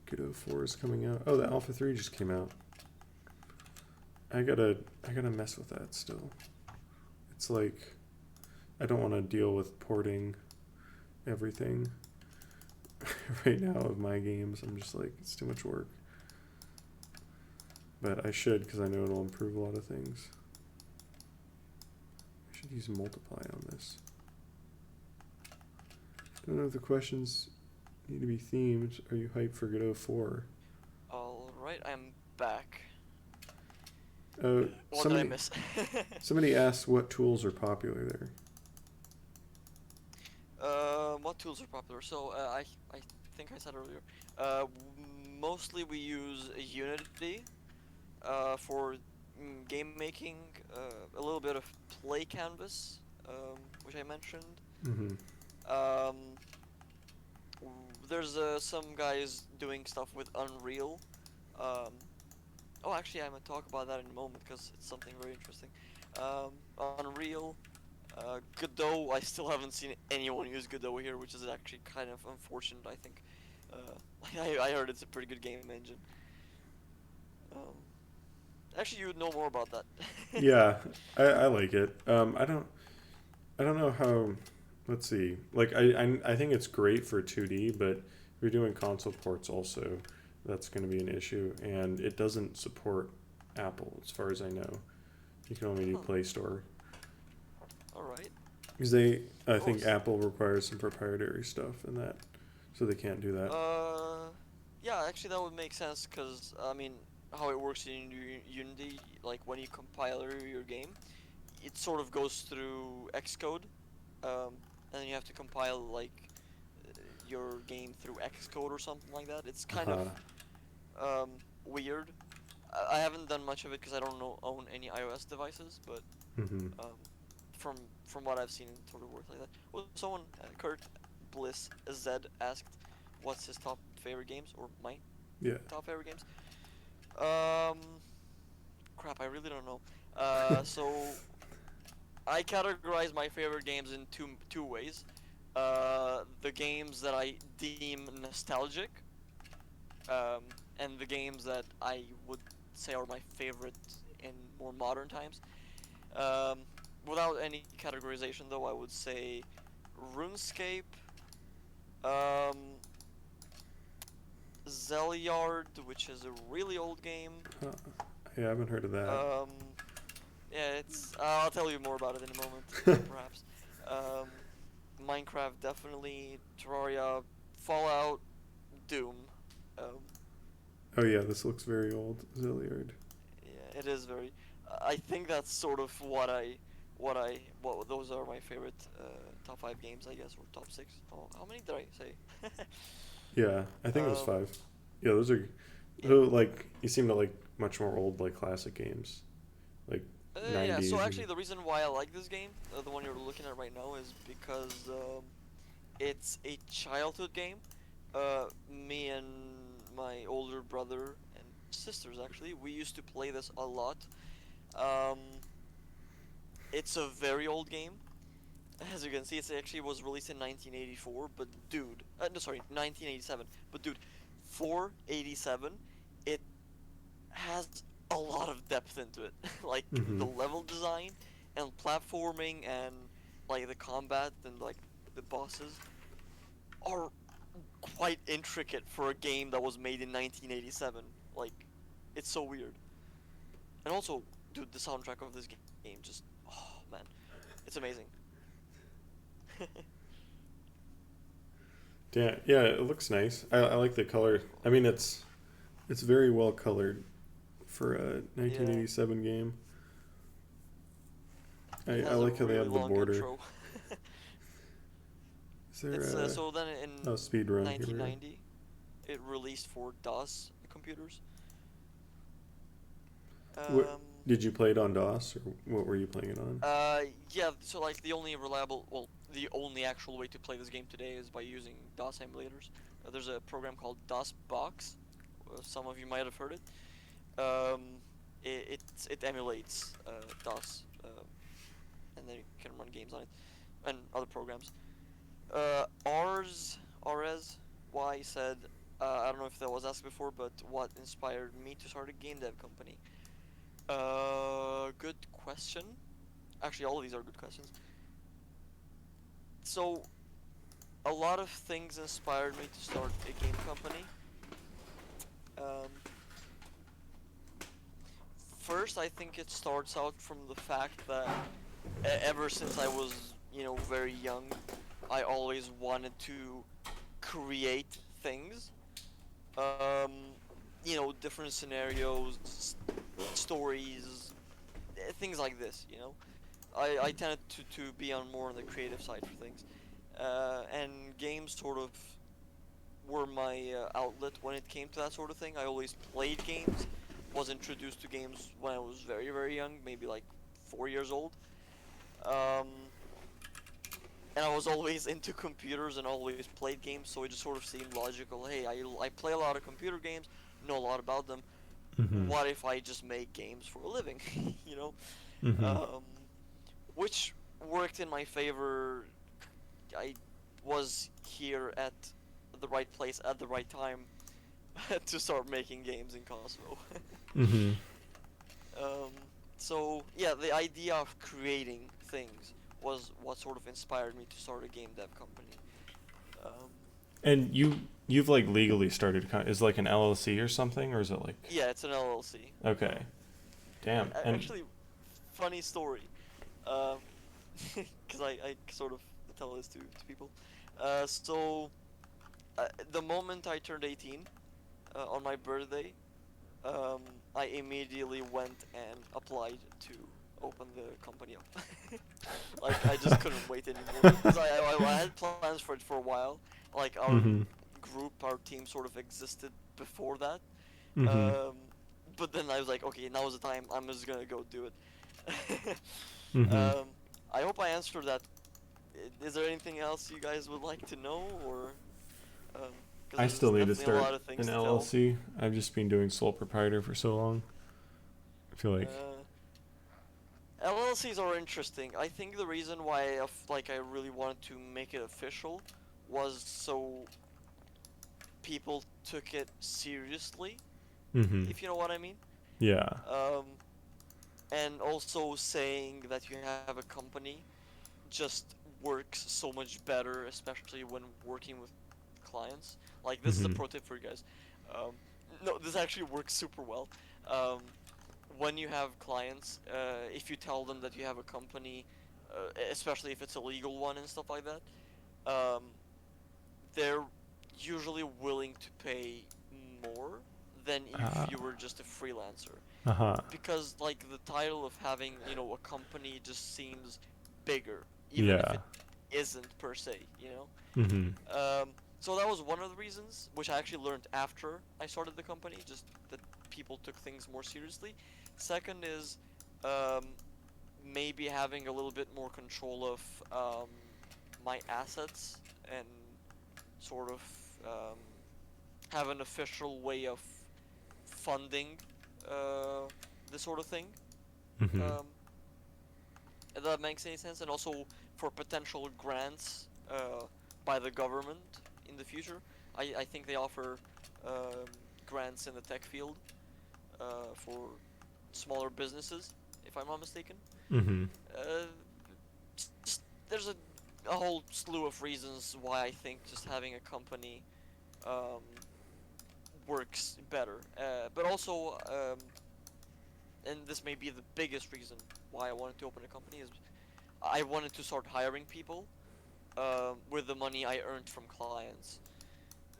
Godot 4 is coming out. Oh, the Alpha 3 just came out. I gotta mess with that still. It's like I don't want to deal with porting everything right now of my games. I'm just like, it's too much work. But I should, because I know it'll improve a lot of things. I should use multiply on this. don't know if the questions need to be themed. Are you hyped for Godot 4? Alright, I'm back. Uh, What did I miss? somebody asked what tools are popular there. What tools are popular? So, I think I said earlier. Mostly we use Unity for game making, a little bit of Play Canvas, which I mentioned. Mm-hmm. Um, there's some guys doing stuff with Unreal. Um, oh, actually, I'm gonna talk about that in a moment because it's something very interesting. Unreal, Godot. I still haven't seen anyone use Godot here, which is actually kind of unfortunate. I think. I heard it's a pretty good game engine. Um, actually, you would know more about that. Yeah, I like it. I don't know how. Let's see. Like I think it's great for 2D, but if you're doing console ports also, that's going to be an issue, and it doesn't support Apple as far as I know. You can only do Play Store. All right. Because I think Apple requires some proprietary stuff in that, so they can't do that. Yeah, actually that would make sense because I mean, how it works in Unity, like when you compile your game, it sort of goes through Xcode, and then you have to compile like your game through Xcode or something like that. It's kind of weird. I haven't done much of it because I don't own any iOS devices, but Mm-hmm. from what I've seen, it sort of works like that. Well, someone, Kurt Bliss Z asked, "What's his top favorite games?" Or my top favorite games? Crap, I really don't know. So I categorize my favorite games in two ways. The games that I deem nostalgic, and the games that I would say are my favorite in more modern times. Um, Without any categorization, though, I would say RuneScape, um, Zelyard, which is a really old game. Yeah, I haven't heard of that. Yeah, it's. I'll tell you more about it in a moment, perhaps. Minecraft, definitely. Terraria, Fallout, Doom. Oh yeah, this looks very old, Zilliard. Yeah, it is very. I think that's sort of what those are my favorite top 5 games, I guess, or top 6. Oh, how many did I say? Yeah, I think it was 5. Yeah, those are. So like you seem to like much more old like classic games, like 90s. Yeah. So actually, the reason why I like this game, the one you're looking at right now, is because it's a childhood game. Me and my older brother and sisters, actually, we used to play this a lot. Um, it's a very old game. As you can see, it actually was released in 1984, but dude, no, sorry, 1987. But dude, for 87, it has a lot of depth into it. Like the level design and platforming and like the combat and like the bosses are quite intricate for a game that was made in 1987. Like, it's so weird. And also, dude, the soundtrack of this game just, oh man, it's amazing. Yeah, it looks nice. I like the color. I mean, it's very well colored for a 1987 game. I like how they have the border. Is there so then in speed run 1990, it released for DOS computers. Did you play it on DOS, or what were you playing it on? Yeah, so like the only actual way to play this game today is by using DOS emulators. There's a program called DOS Box. Some of you might have heard it. It emulates DOS, and then you can run games on it, and other programs. Arez Y said, I don't know if that was asked before, but what inspired me to start a game dev company? Good question. Actually, all of these are good questions. So, a lot of things inspired me to start a game company. First, I think it starts out from the fact that ever since I was, very young, I always wanted to create things. Um, different scenarios, stories, things like this. I tended to be on more on the creative side for things, and games sort of were my outlet when it came to that sort of thing. I always played games, was introduced to games when I was very, very young, maybe like 4 years old. Um, and I was always into computers and always played games, so it just sort of seemed logical. Hey, I play a lot of computer games, know a lot about them. Mm-hmm. What if I just make games for a living? you know? Mm-hmm. Um, which worked in my favor. I was here at the right place at the right time to start making games in Kosovo. Mm-hmm. um, so yeah, the idea of creating things was what sort of inspired me to start a game dev company. Um, And you've like legally started is it like an LLC or something, or is it like yeah, it's an LLC. okay, damn, and Actually, funny story. Um, because I sort of tell this to people. The moment I turned 18, on my birthday, um, I immediately went and applied to open the company up. Like, I just couldn't wait anymore. Because I had plans for it for a while. Like, our mm-hmm. group, our team sort of existed before that. Mm-hmm. But then I was like, okay, now is the time. I'm just gonna go do it. Mm-hmm. um, I hope I answered that. Is there anything else you guys would like to know, or? Because I there's still need to definitely a start lot of an things to tell. LLC. I've just been doing sole proprietor for so long. I feel like LLCs are interesting. I think the reason why I really wanted to make it official was so people took it seriously, mm-hmm. if you know what I mean. Yeah. Um, and also saying that you have a company just works so much better, especially when working with clients. Like, this is a Mm-hmm. pro tip for you guys. Um, no, this actually works super well. Um, when you have clients, if you tell them that you have a company, especially if it's a legal one and stuff like that, um, they're usually willing to pay more than if you were just a freelancer. Uh-huh. Because, like, the title of having, a company just seems bigger, even if Yeah. it isn't per se, Mm-hmm. So that was one of the reasons, which I actually learned after I started the company, just that people took things more seriously. Second is, um, maybe having a little bit more control of my assets and sort of um, have an official way of funding uh, this sort of thing. Mm-hmm. Um, if that makes any sense, and also for potential grants by the government in the future. I think they offer um, grants in the tech field for smaller businesses, if I'm not mistaken. Mm-hmm. Uh, just, there's a whole slew of reasons why I think just having a company um, works better. But also, and this may be the biggest reason why I wanted to open a company, is I wanted to start hiring people with the money I earned from clients.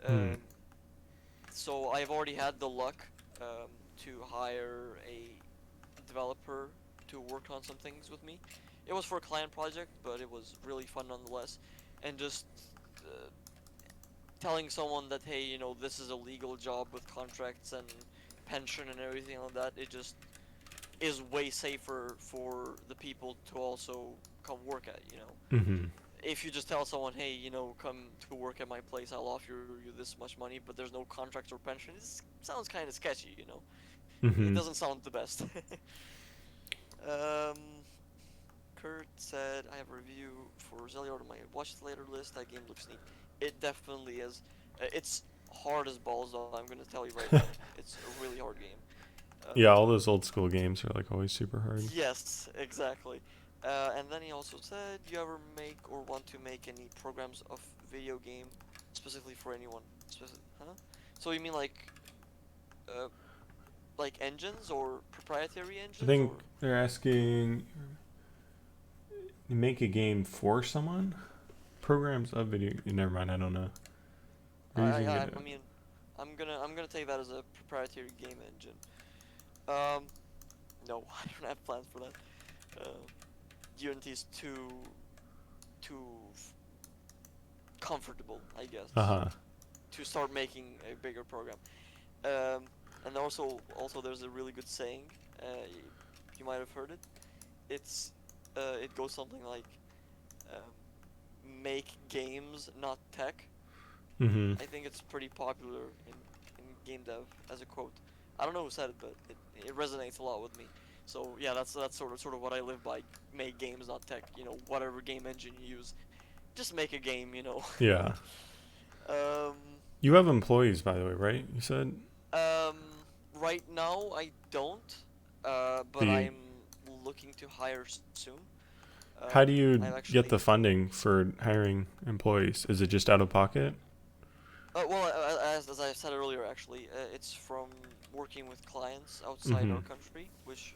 Hmm. Um, so I've already had the luck to hire a developer to work on some things with me. It was for a client project, but it was really fun nonetheless. And just uh, telling someone that, hey, this is a legal job with contracts and pension and everything like that, it just is way safer for the people to also come work at. Mm-hmm. If you just tell someone, hey, come to work at my place, I'll offer you this much money, but there's no contracts or pension, it sounds kind of sketchy. It Mm-hmm. doesn't sound the best. um, Kurt said, I have a review for Zeliard on my watch it later list. That game looks neat. It definitely is. It's hard as balls, though, I'm going to tell you right now. It's a really hard game. Yeah, all those old school games are like always super hard. Yes, exactly. And then he also said, "Do you ever make or want to make any programs of video game specifically for anyone?" Huh? So you mean uh, like engines or proprietary I engines think or? they're asking, you make a game for someone? programs of video. Never mind. I don't know. We're using it. I mean, I'm gonna take that as a proprietary game engine. No, I don't have plans for that. Unity's too comfortable, I guess, to start making a bigger program. And also there's a really good saying. You might have heard it. It goes something like, "Make games, not tech." Mm-hmm. I think it's pretty popular in Gamedev as a quote. I don't know who said it, but it resonates a lot with me. So yeah, that's sort of what I live by. Make games, not tech. You know, whatever game engine you use, just make a game. You know. Yeah. um. You have employees, by the way, right? You said. Right now I don't. But Do you- I'm looking to hire soon. How do you I've get the actually- funding for hiring employees? Is it just out of pocket? Well, as I said earlier, actually, it's from working with clients outside our country, which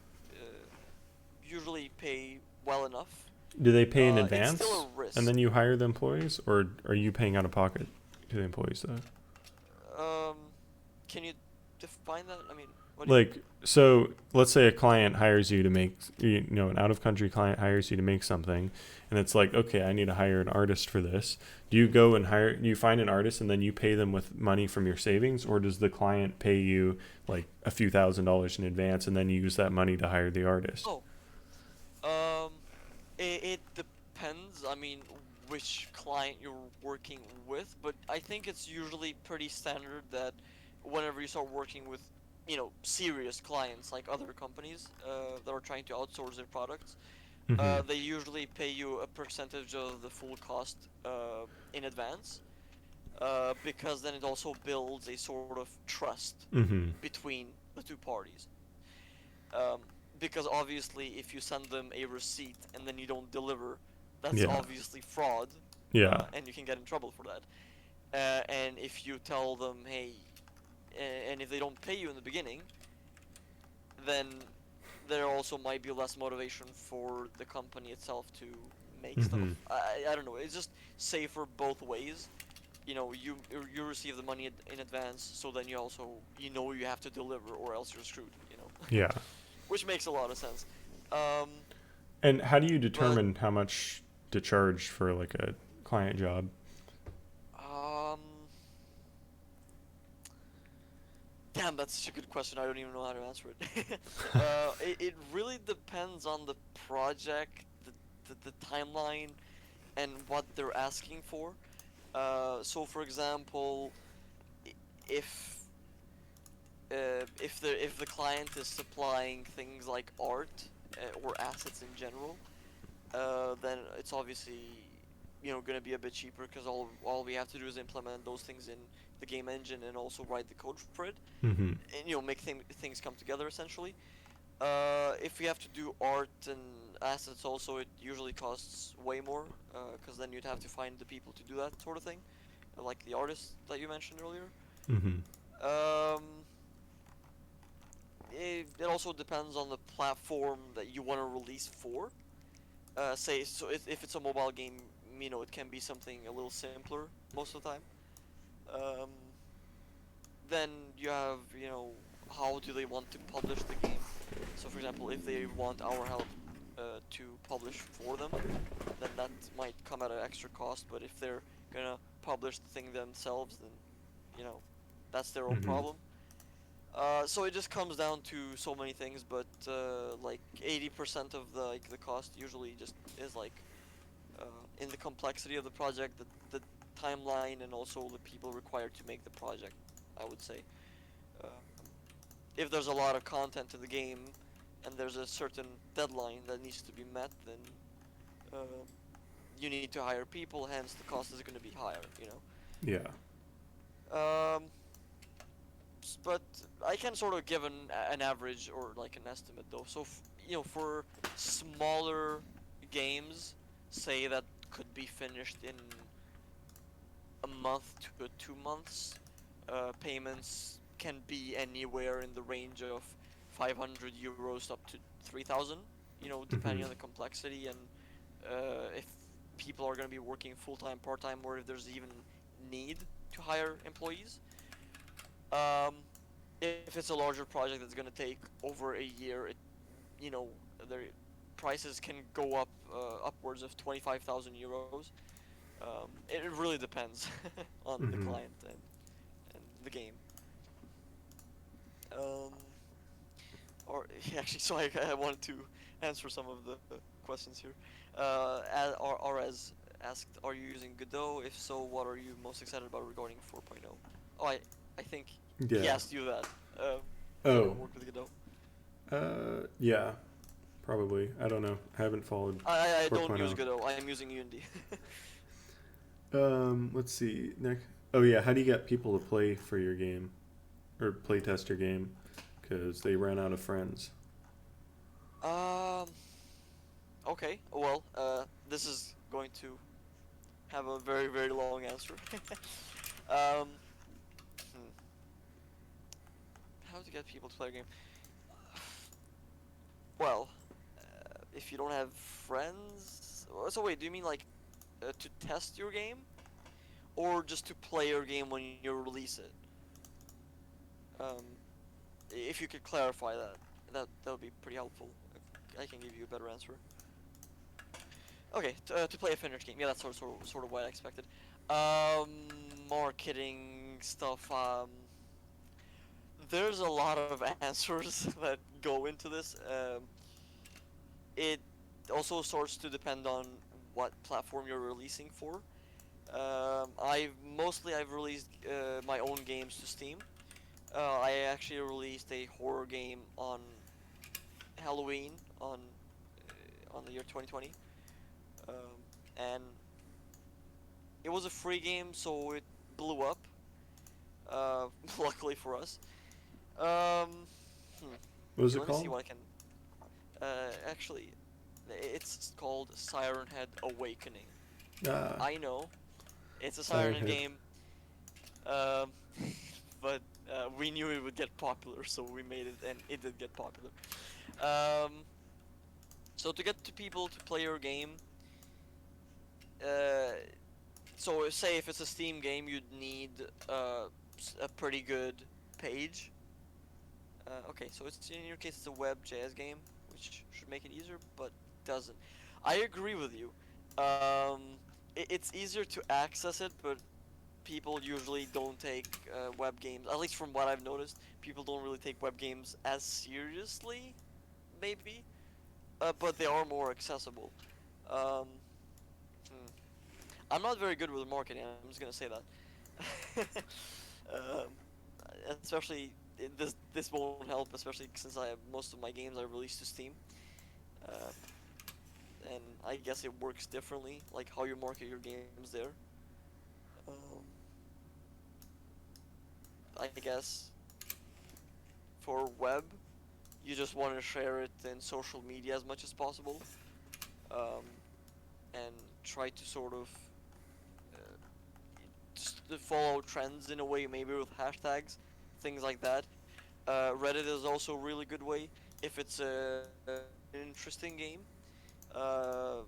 usually pay well enough. Do they pay in It's advance, still a risk. and then you hire the employees, or are you paying out of pocket to the employees though? Can you define that? I mean, what do you Like, so let's say a client hires you to make, an out-of-country client hires you to make something, and it's like, okay, I need to hire an artist for this. Do you go and you find an artist and then you pay them with money from your savings, or does the client pay you like a few $1,000s in advance and then you use that money to hire the artist? It depends. I mean, which client you're working with, but I think it's usually pretty standard that whenever you start working with, serious clients like other companies that are trying to outsource their products, they usually pay you a percentage of the full cost in advance, because then it also builds a sort of trust between the two parties. Because obviously, if you send them a receipt and then you don't deliver, that's obviously fraud. Yeah. And you can get in trouble for that. And if you tell them, hey, and if they don't pay you in the beginning, then there also might be less motivation for the company itself to make stuff. I don't know. It's just safer both ways. You receive the money in advance, so then you also you have to deliver, or else you're screwed. Yeah. Which makes a lot of sense. And how do you determine how much to charge for like a client job? Damn, that's such a good question. I don't even know how to answer it. It really depends on the project, the timeline, and what they're asking for. So, for example, if the client is supplying things like art or assets in general, then it's obviously going to be a bit cheaper, because all we have to do is implement those things in the game engine and also write the code for it, and make things come together essentially. If we have to do art and assets also, it usually costs way more, because then you'd have to find the people to do that sort of thing, like the artists that you mentioned earlier. It also depends on the platform that you want to release for. If it's a mobile game, it can be something a little simpler most of the time. Then you have, how do they want to publish the game? So, for example, if they want our help to publish for them, then that might come at an extra cost. But if they're gonna publish the thing themselves, then, that's their own problem. So it just comes down to so many things, but like 80% of the cost usually just is in the complexity of the project, the timeline, and also the people required to make the project, I would say. If there's a lot of content in the game and there's a certain deadline that needs to be met, then you need to hire people, hence the cost is going to be higher, Yeah. But I can sort of give an average or like an estimate though. So for smaller games, say that could be finished in a month to 2 months, payments can be anywhere in the range of 500 euros up to 3,000. Depending on the complexity and if people are going to be working full-time, part-time, or if there's even need to hire employees. Um, if it's a larger project that's going to take over a year, you know, their prices can go up upwards of 25,000 euros. It really depends on the Mm-hmm. client and the game. Um, or actually, so I wanted to answer some of the questions here. As asked, are you using Godot? If so, what are you most excited about regarding 4.0? Oh, I think he Yeah. asked you that. Do you Oh. work with Godot? Yeah. Probably. I don't know. I haven't followed I don't use 4.0. Godot. I am using Unity. Let's see. Next. Oh yeah. How do you get people to play for your game, or play test your game? Because they ran out of friends. Um. Okay. Well, this is going to have a very very long answer. um. hmm, How to get people to play a game? Well, if you don't have friends. So wait, do you mean like to test your game, or just to play your game when you release it? Um. If you could clarify that, that would be pretty helpful. I can give you a better answer. Okay, to play a finished game. Yeah, that's sort of what I expected. Um, Marketing stuff. There's a lot of answers that go into this. It also starts to depend on what platform you're releasing for. I've released my own games to Steam. I actually released a horror game on Halloween on the year 2020, and it was a free game, so it blew up. Luckily for us. Um, What was okay, it let me see called? what I can. Actually, it's called Siren Head Awakening. Ah, I know it's a Siren Siren Head Head. game, um, but we knew it would get popular, so we made it, and it did get popular. Um, so to get to people to play your game, uh, so say if it's a Steam game, you'd need a pretty good page. Okay, so it's in your case it's a web.js game, which should make it easier, but doesn't. I agree with you. It's easier to access it, but people usually don't take web games. At least from what I've noticed, people don't really take web games as seriously, maybe. But they are more accessible. Um, hmm. I'm not very good with marketing. I'm just gonna say that. um, Especially this won't help, especially since I have most of my games I released to Steam, uh, and I guess it works differently, like how you market your games there. Um, I guess for web, you just want to share it in social media as much as possible, um, and try to sort of uh, just to follow trends in a way, maybe with hashtags, things like that. Reddit is also a really good way if it's an interesting game. Uh,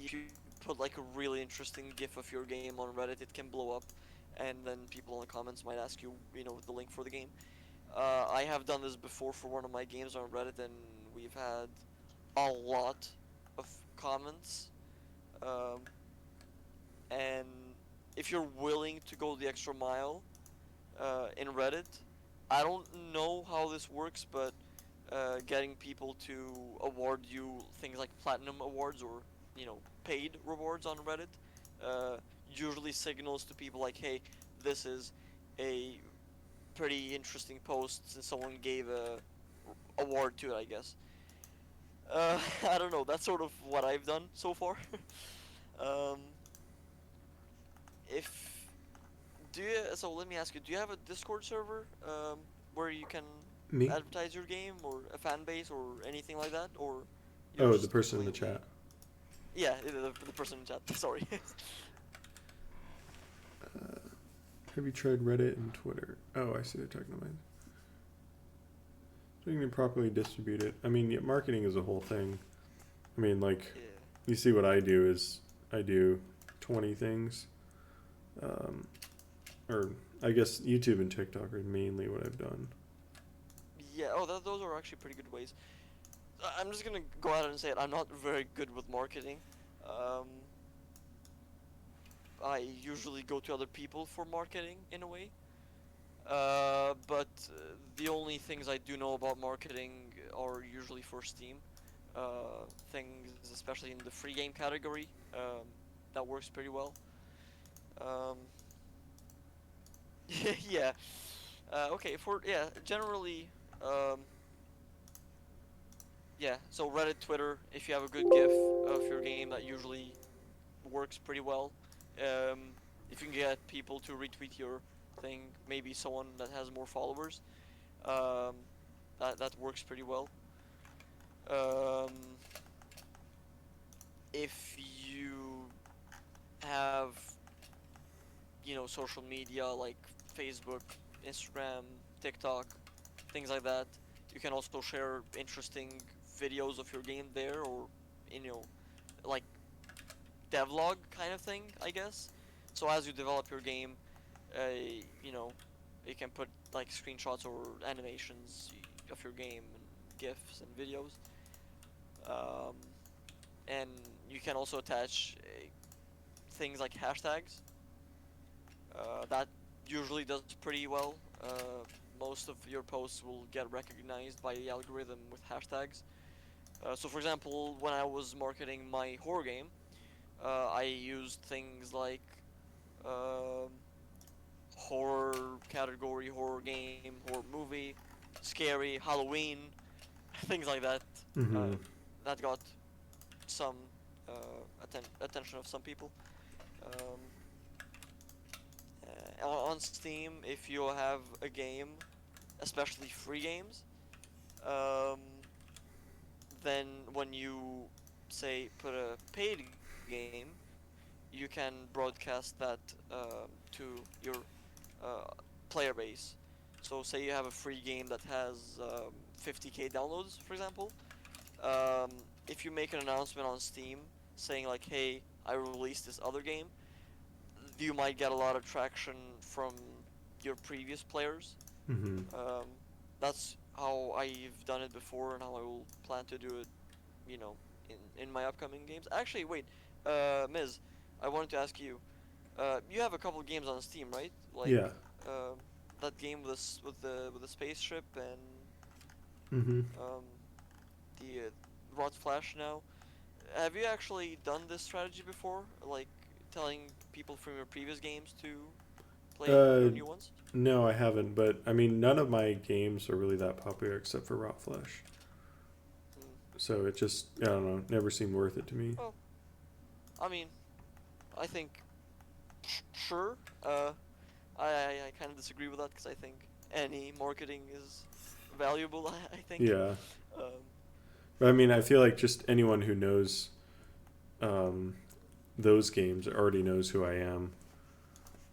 if you put like a really interesting GIF of your game on Reddit, it can blow up, and then people in the comments might ask you, the link for the game. I have done this before for one of my games on Reddit, and we've had a lot of comments. Um, and if you're willing to go the extra mile in Reddit, I don't know how this works, but getting people to award you things like platinum awards or paid rewards on Reddit uh, usually signals to people like, hey, this is a pretty interesting post since someone gave a award to it, I guess. I don't know. That's sort of what I've done so far. um, if do you so let me ask you, do you have a Discord server where you can Me? advertise your game or a fan base or anything like that, or you're Oh, the just person in the completely chat. yeah the person in chat. Sorry. Have you tried Reddit and Twitter? Oh, I see they're talking about. So you can properly distribute it. I mean, yeah, marketing is a whole thing. I mean, like, Yeah. you see what I do is I do 20 things. Or I guess YouTube and TikTok are mainly what I've done. Yeah. Oh, those are actually pretty good ways. I'm just gonna go out and say it. I'm not very good with marketing. Um, I usually go to other people for marketing in a way. But the only things I do know about marketing are usually for Steam. Things, especially in the free game category, that works pretty well. Um, yeah. Okay. Generally, um, yeah. So Reddit, Twitter. If you have a good GIF of your game, that usually works pretty well. Um, if you can get people to retweet your thing, maybe someone that has more followers, um, that works pretty well. Um, if you have, social media like Facebook, Instagram, TikTok, things like that, you can also share interesting videos of your game there, or you know, like devlog kind of thing, I guess. So as you develop your game, uh, you know, you can put like screenshots or animations of your game and GIFs and videos. Um, and you can also attach things like hashtags. That usually does pretty well. Most of your posts will get recognized by the algorithm with hashtags. So, for example, when I was marketing my horror game, I used things like um, horror category, horror game, horror movie, scary, Halloween, things like that. Mm-hmm. That got some attention of some people. Um, on Steam, if you have a game, especially free games, um, then when you say put a paid game, you can broadcast that to your player base. So say you have a free game that has 50k downloads, for example. Um, if you make an announcement on Steam saying like, "Hey, I released this other game," you might get a lot of traction from your previous players. Mm-hmm. Um, that's how I've done it before, and how I will plan to do it. In my upcoming games. Actually, wait, Miz, I wanted to ask you. You have a couple of games on Steam, right? Like, Yeah. um, that game with the spaceship and Mm-hmm. um, the Rod Flash now. Have you actually done this strategy before? Like telling people from your previous games to play Uh, your new ones? no, I haven't. But I mean, none of my games are really that popular except for Rot Flash. Hmm. So it just, I don't know, never seemed worth it to me. Well, I mean, I think sure. I kind of disagree with that because I think any marketing is valuable. I think. Yeah. Um, But I mean, I feel like just anyone who knows um, those games already knows who I am,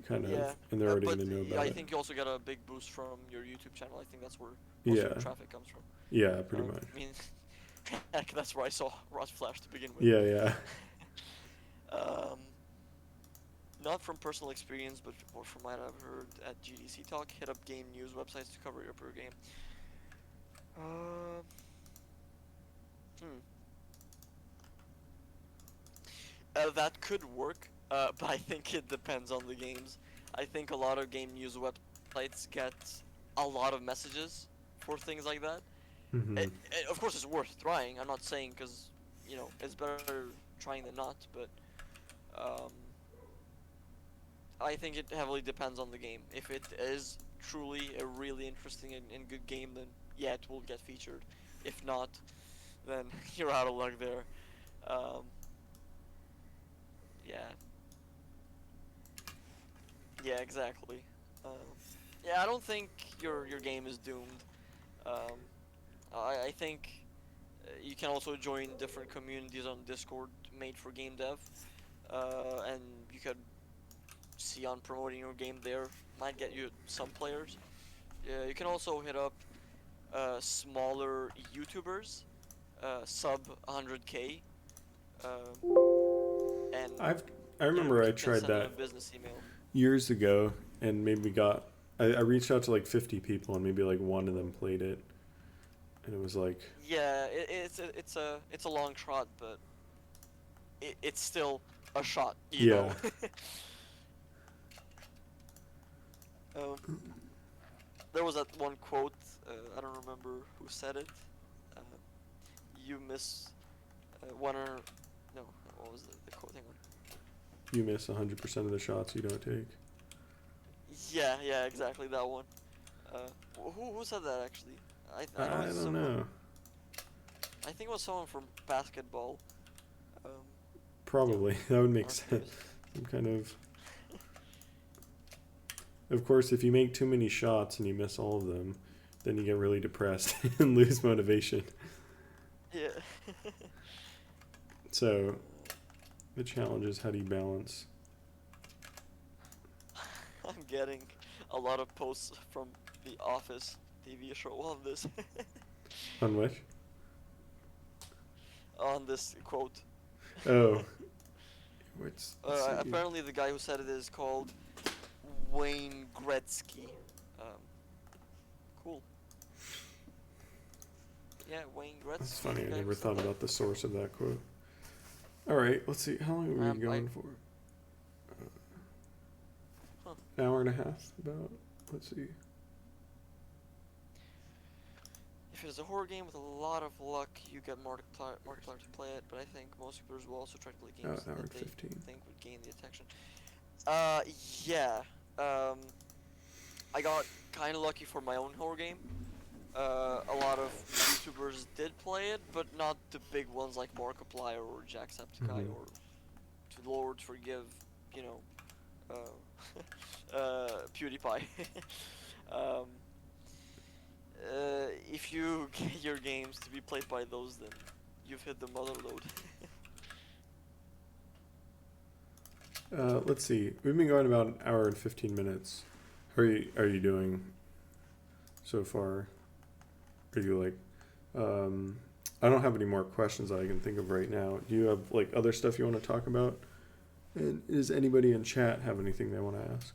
kind of, yeah, and they're already but going to know I about it. think you also get a big boost from your YouTube channel. I think that's where most of Yeah. your traffic comes from. Yeah, pretty much. I mean, heck, that's where I saw Rod Flash to begin with. Yeah, yeah. Um, not from personal experience, but from what I've heard at GDC Talk. Hit up game news websites to cover your per game. Uh, hmm. That could work, but I think it depends on the games. I think a lot of game news websites get a lot of messages for things like that. Mm-hmm. Of course, it's worth trying. I'm not saying because, it's better trying than not, but um, I think it heavily depends on the game. If it is truly a really interesting and good game, then yeah, it will get featured. If not, then you're out of luck there. Um, yeah, yeah, exactly. Um, yeah, I don't think your game is doomed. Um, I think you can also join different communities on Discord made for Gamedev, and you could see on promoting your game there might get you some players. You can also hit up smaller YouTubers, sub 100k, um, and I remember I You can tried send them that a business email. years ago, and maybe I reached out to like 50 people, and maybe like one of them played it, and it was like, Yeah, it's a long shot, but it's still a shot, you know. yeah, um, there was that one quote. I don't remember who said it. Uh, you miss one or no. What was the quote? Hang on. you miss 100% of the shots you don't take. Yeah, exactly that one. Who said that actually? I know I it's don't someone. know. I think it was someone from basketball. Um, you know, Probably that would make on sense. famous. Some kind of. Of course, if you make too many shots and you miss all of them, then you get really depressed and lose motivation. Yeah. So the challenge is, how do you balance? I'm getting a lot of posts from The Office TV show on this On which? on this quote. Oh, let's see. Apparently, the guy who said it is called Wayne Gretzky. Um, cool. Yeah, Wayne Gretzky. That's funny. the I guy who never said thought that. about the source of that quote. All right, let's see. How long are we going for? Huh. An hour and a half, about. Let's see. If it is a horror game with a lot of luck, you get Markiplier to play it, but I think most people will also try to play games Hour that and they 15. think would gain the attention. Yeah. I got kind of lucky for my own horror game. A lot of YouTubers did play it, but not the big ones like Markiplier or Jacksepticeye or, to the Lord forgive, you know, PewDiePie. um, if you get your games to be played by those, then you've hit the mother load. Let's see. We've been going about an hour and 15 minutes. How are you doing so far? Are you like, I don't have any more questions that I can think of right now. Do you have like other stuff you want to talk about? And does anybody in chat have anything they want to ask?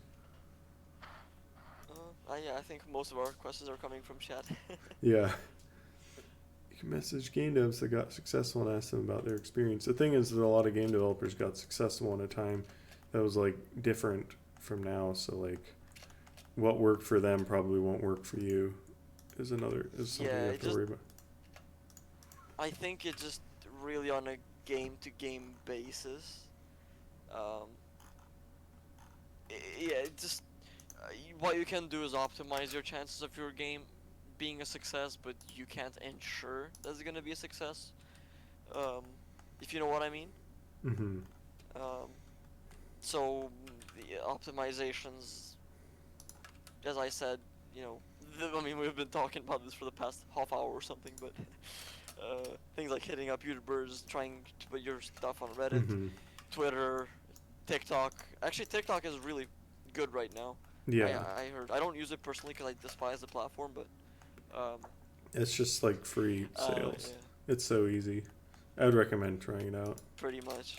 Yeah, I think most of our questions are coming from chat. Yeah. You can message game devs that got successful and ask them about their experience. The thing is that a lot of game developers got successful in a time that was like different from now. So like, what worked for them probably won't work for you. Is something you have to worry about. I think it's just really on a game-to-game basis. Yeah, just what you can do is optimize your chances of your game being a success, but you can't ensure that it's gonna be a success. If you know what I mean. Mm-hmm. So the optimizations, as I said, you know, I mean, we've been talking about this for the past half hour or something, but things like hitting up YouTubers, trying to put your stuff on Reddit, Twitter, TikTok. Actually, TikTok is really good right now. Yeah. I heard. I don't use it personally because I despise the platform, but it's just like free sales. Yeah. It's so easy. I would recommend trying it out. Pretty much.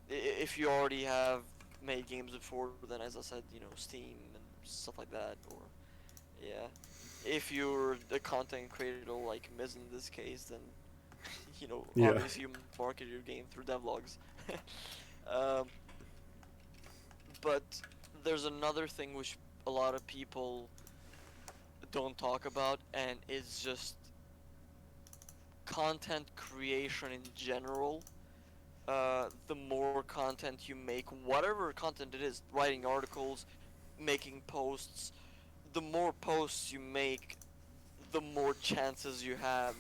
If you already have made games before, then as I said, you know, Steam and stuff like that, or yeah. If you're a content creator like Miz in this case, then you know, obviously you market your game through devlogs. But there's another thing which a lot of people don't talk about, and it's just content creation in general. The more content you make, whatever content it is, writing articles, making posts, the more posts you make, the more chances you have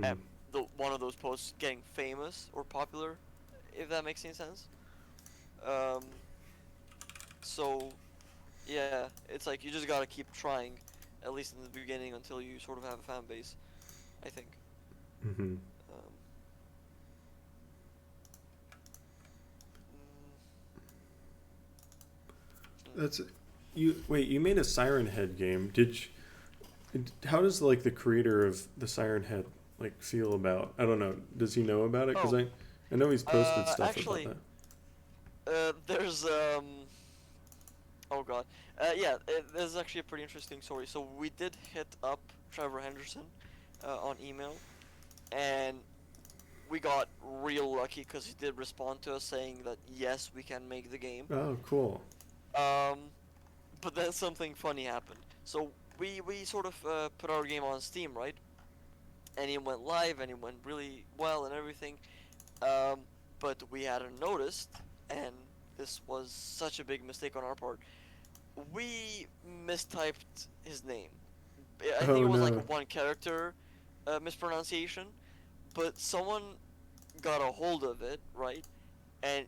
at one of those posts getting famous or popular, if that makes any sense. So, yeah, it's like you just gotta keep trying, at least in the beginning, until you sort of have a fan base, I think. That's you. Wait, you made a Siren Head game. How does like the creator of the Siren Head like feel about? I don't know. Does he know about it? Because I know he's posted stuff Actually, about there's oh god, there's actually a pretty interesting story. So we did hit up Trevor Henderson on email, and we got real lucky because he did respond to us saying that yes, we can make the game. that. Oh, cool. But then something funny happened. So we sort of put our game on Steam, right? And it went live, and it went really well and everything. Um, but we hadn't noticed, and this was such a big mistake on our part. We mistyped his name. I think Oh it was like no. a one character mispronunciation, but someone got a hold of it, right? And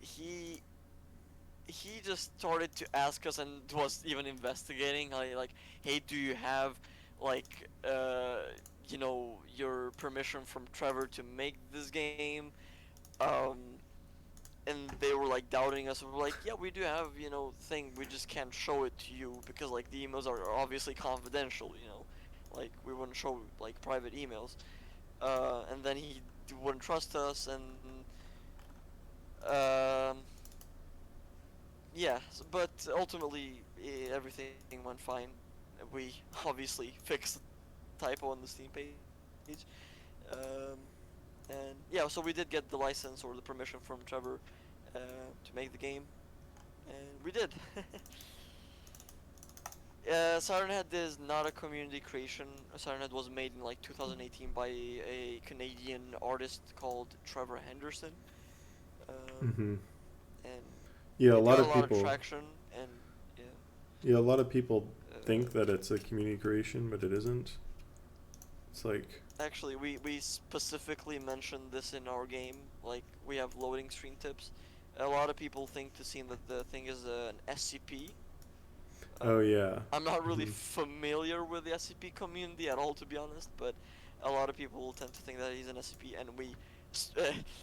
he just started to ask us and was even investigating, like, hey, do you have like your permission from Trevor to make this game? Um, and they were like doubting us. We were like, yeah, we do have thing. We just can't show it to you because like the emails are obviously confidential. Like we wouldn't show like private emails. And then he wouldn't trust us, and um, yeah. But ultimately, everything went fine. We obviously fixed the typo on the Steam page. Um, and yeah, so we did get the license or the permission from Trevor to make the game, and we did. Siren Head is not a community creation. Siren Head was made in like 2018 by a Canadian artist called Trevor Henderson, Hmm. and Yeah, a it lot got a of lot of people. traction. And yeah, Yeah, a lot of people think uh, that it's a community creation, but it isn't. It's like, actually, we specifically mentioned this in our game. Like we have loading screen tips. A lot of people think to see that the thing is an SCP. oh Um, yeah. I'm not really Hmm. familiar with the SCP community at all, to be honest, but a lot of people tend to think that he's an SCP, and we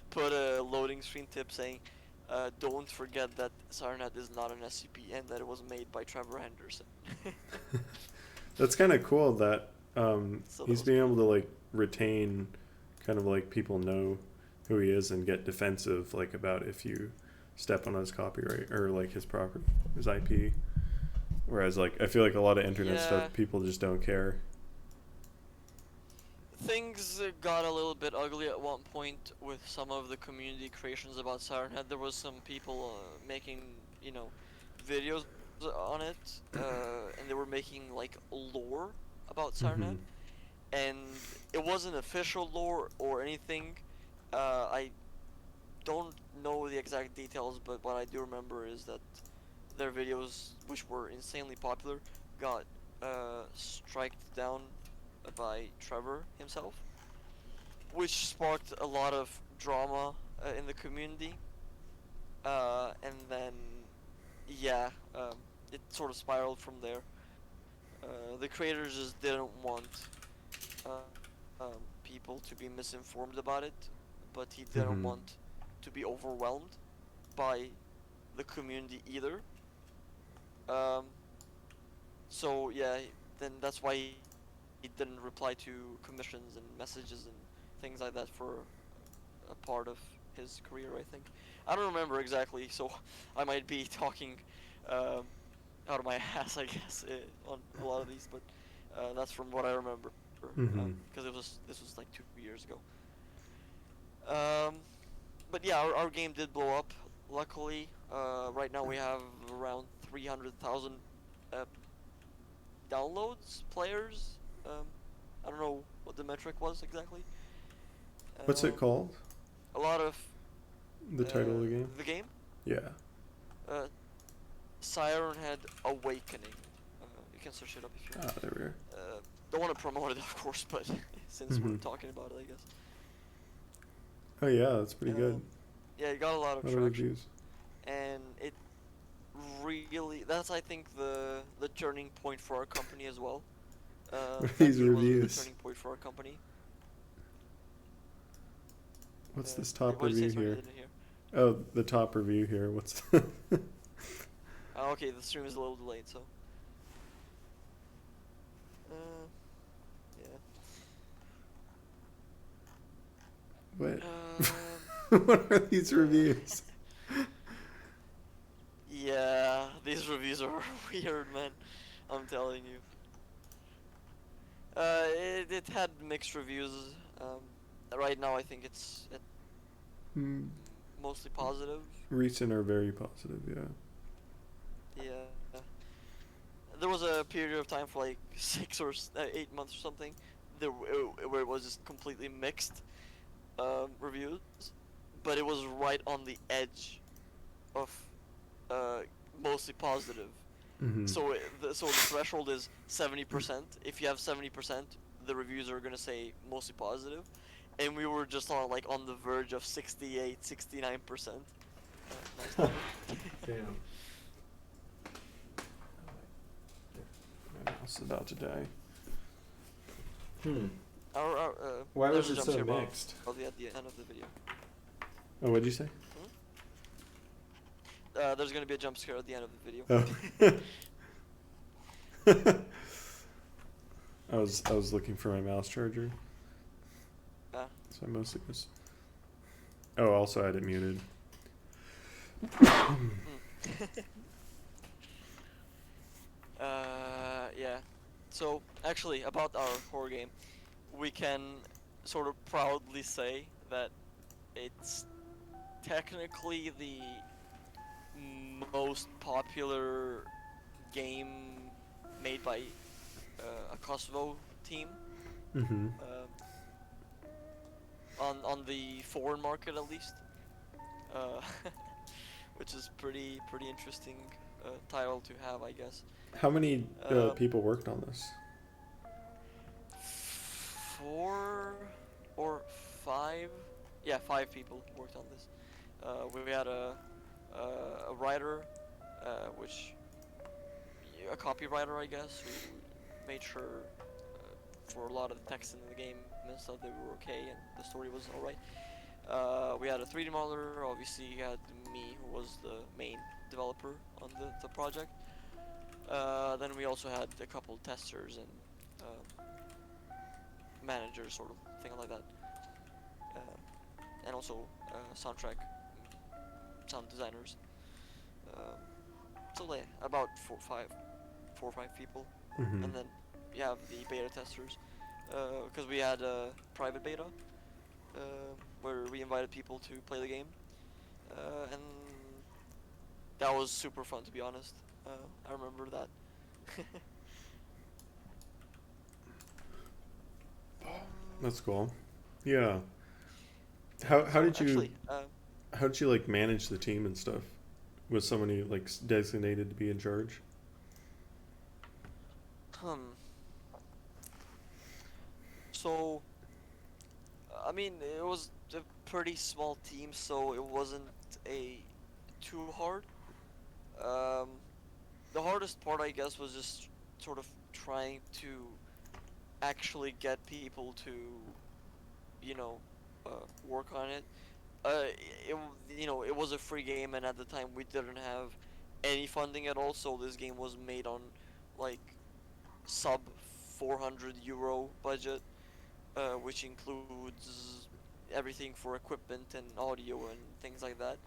put a loading screen tip saying, "Don't forget that Sarnet is not an SCP and that it was made by Trevor Henderson." That's kind of cool that So that he's was being able cool. to like retain, kind of like people know who he is and get defensive like about if you step on his copyright or like his property, his IP. Whereas like I feel like a lot of internet Yeah, stuff people just don't care. things got a little bit ugly at one point with some of the community creations about Siren Head. There was some people making, videos on it, and they were making like lore about Siren Hmm. Head, and it wasn't official lore or anything. I don't know the exact details, but what I do remember is that their videos, which were insanely popular, got striked down by Trevor himself, which sparked a lot of drama in the community. And then, yeah, it sort of spiraled from there. The creators just didn't want people to be misinformed about it, but he didn't Hmm. want to be overwhelmed by the community either. Um, so yeah, then that's why he didn't reply to commissions and messages and things like that for a part of his career, I think. I don't remember exactly, so I might be talking um, out of my ass, I guess, on a lot of these, but that's from what I remember, Hmm. because this was like 2 years ago. Um, but yeah, our game did blow up. Luckily, right now we have around 300,000 uh, downloads, players. Um, I don't know what the metric was exactly. What's it Um, called? a lot of The title of the game? the game, Yeah. uh, Siren Head Awakening. You can search it up if you want. Ah, there we are. Don't want to promote it, of course, but since we're Hmm. talking about it, I guess. Oh yeah, that's pretty good. Yeah, it got a lot of A lot of traction, reviews. and it really that's I think the turning point for our company as well. What are That these game was the reviews? turning point for our company. What's this top What did you review say? Sorry, I here? didn't hear. Oh, the top review here. What's Okay, the stream is a little delayed, so. Uh, yeah. what? What are these reviews? Yeah, these reviews are weird, man. I'm telling you. It had mixed reviews. Right now, I think it's Hmm. mostly positive. Recent are very positive, yeah. Yeah. There was a period of time for like 8 months or something, where it was just completely mixed reviews, but it was right on the edge of uh, mostly positive. Mm-hmm. So the threshold is 70%. If you have 70%, the reviews are gonna say mostly positive, and we were just on the verge of 68, 69%. Nice number. Damn. My mouse is about to die. Why There's was a it jump so scare mixed? probably at the end of the video. Oh, what'd you say? There's gonna be a jump scare at the end of the video. Oh. I was looking for my mouse charger. Yeah. So I mostly was. Oh, also I had it muted. Yeah. So actually, about our horror game, we can sort of proudly say that it's technically the most popular game made by a Kosovo team, Mm-hmm. on the foreign market at least, uh, which is pretty interesting title to have, I guess. How many Um, people worked on this? 4 or 5, yeah, 5 people worked on this. We had a writer, which a copywriter, I guess, who made sure for a lot of the text in the game and stuff they were okay and the story was alright. We had a 3D modeler. Obviously, you had me, who was the main developer on the project. Then we also had a couple testers and managers, sort of thing like that, and also soundtrack, sound designers. So yeah, about 4 or 5 people, Mm-hmm. and then you have the beta testers, because we had a private beta where we invited people to play the game, and that was super fun, to be honest. I remember that. That's cool. Yeah. How did you Actually, like manage the team and stuff? Was somebody like designated to be in charge? hmm. So, I mean, it was a pretty small team, so it wasn't a too hard. Um, the hardest part, I guess, was just sort of trying to actually get people to, you know, work on it. It was a free game, and at the time we didn't have any funding at all, so this game was made on like sub 400 euro budget, which includes everything for equipment and audio and things like that.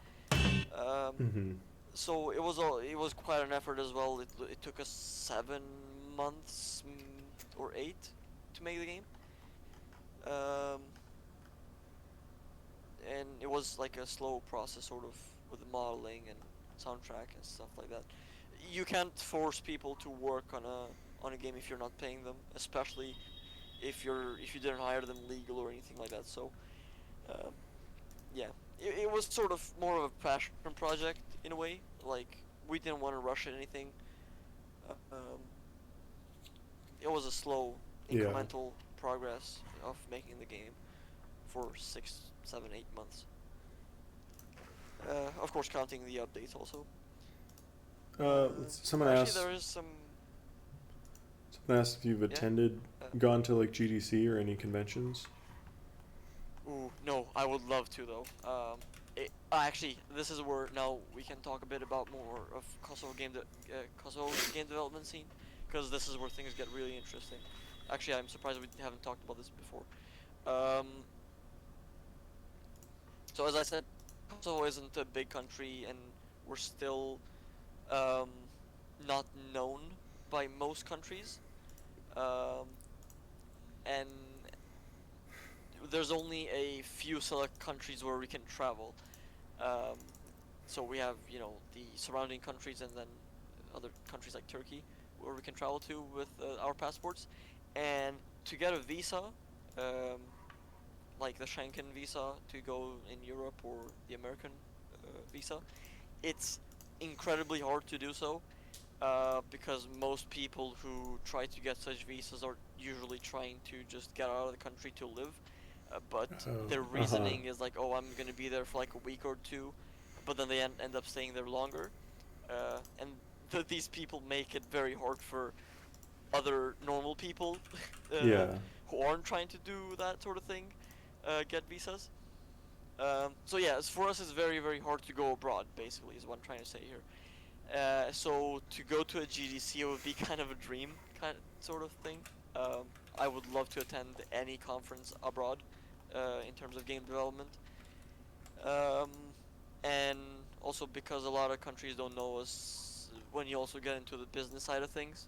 Um, Mm-hmm. so it was quite an effort as well. It took us 7 months, or 8 to make the game. Um, and it was like a slow process, sort of, with the modeling and soundtrack and stuff like that. You can't force people to work on a game if you're not paying them, especially if you didn't hire them legal or anything like that. So, um, yeah, it was sort of more of a passion project in a way. Like, we didn't want to rush anything. Um, it was a slow, Yeah. incremental progress of making the game for 6, 7, 8 months. Of course, counting the updates also. Someone Actually, asked. there is some. Someone asked if you've attended, gone to like GDC or any conventions. Ooh, no, I would love to though. Actually, this is where now we can talk a bit about more of Kosovo game development scene, because this is where things get really interesting. Actually, I'm surprised we haven't talked about this before. Um, So as I said, Kosovo isn't a big country, and we're still um, not known by most countries. Um, and there's only a few select countries where we can travel. Um, so we have, the surrounding countries and then other countries like Turkey where we can travel to with our passports. And to get a visa, um, like the Schengen visa to go in Europe or the American visa, it's incredibly hard to do so because most people who try to get such visas are usually trying to just get out of the country to live. But their Oh, uh-huh. reasoning is like, oh, I'm gonna be there for like a week or two, but then they end up staying there longer. And these people make it very hard for other normal people uh, Yeah. who aren't trying to do that sort of thing, get visas. So yeah, for us it's very very hard to go abroad. Basically, is what I'm trying to say here. So to go to a GDC would be kind of a dream, kind of, sort of thing. I would love to attend any conference abroad, in terms of game development. Um, and also because a lot of countries don't know us when you also get into the business side of things.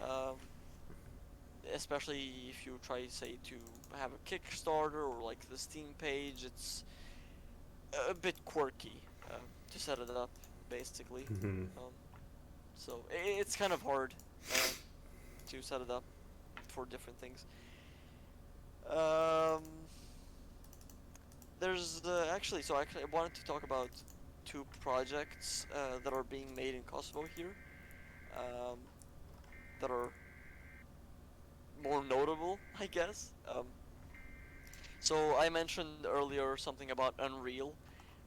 Um, Especially if you try, say, to have a Kickstarter or like the Steam page, it's a bit quirky to set it up, basically. Hmm. Um, so it's kind of hard to set it up for different things. Um, there's actually I wanted to talk about two projects that are being made in Kosovo here, um, that are more notable, I guess. So I mentioned earlier something about Unreal.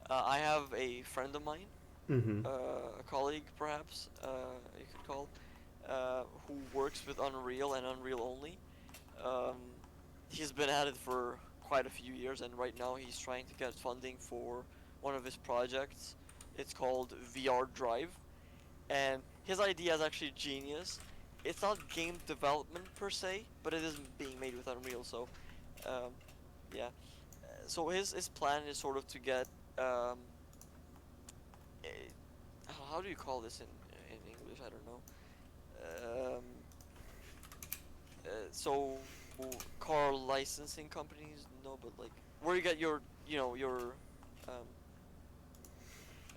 I have a friend of mine, Hmm. a colleague perhaps, you could call, who works with Unreal and Unreal only. Um, he's been at it for quite a few years, and right now he's trying to get funding for one of his projects. It's called VR Drive, and his idea is actually genius. It's not game development per se, but it is being made with Unreal, so um, yeah. So his plan is sort of to get um, how do you call this in English? I don't know. So car licensing companies, no, but like where you get your your um,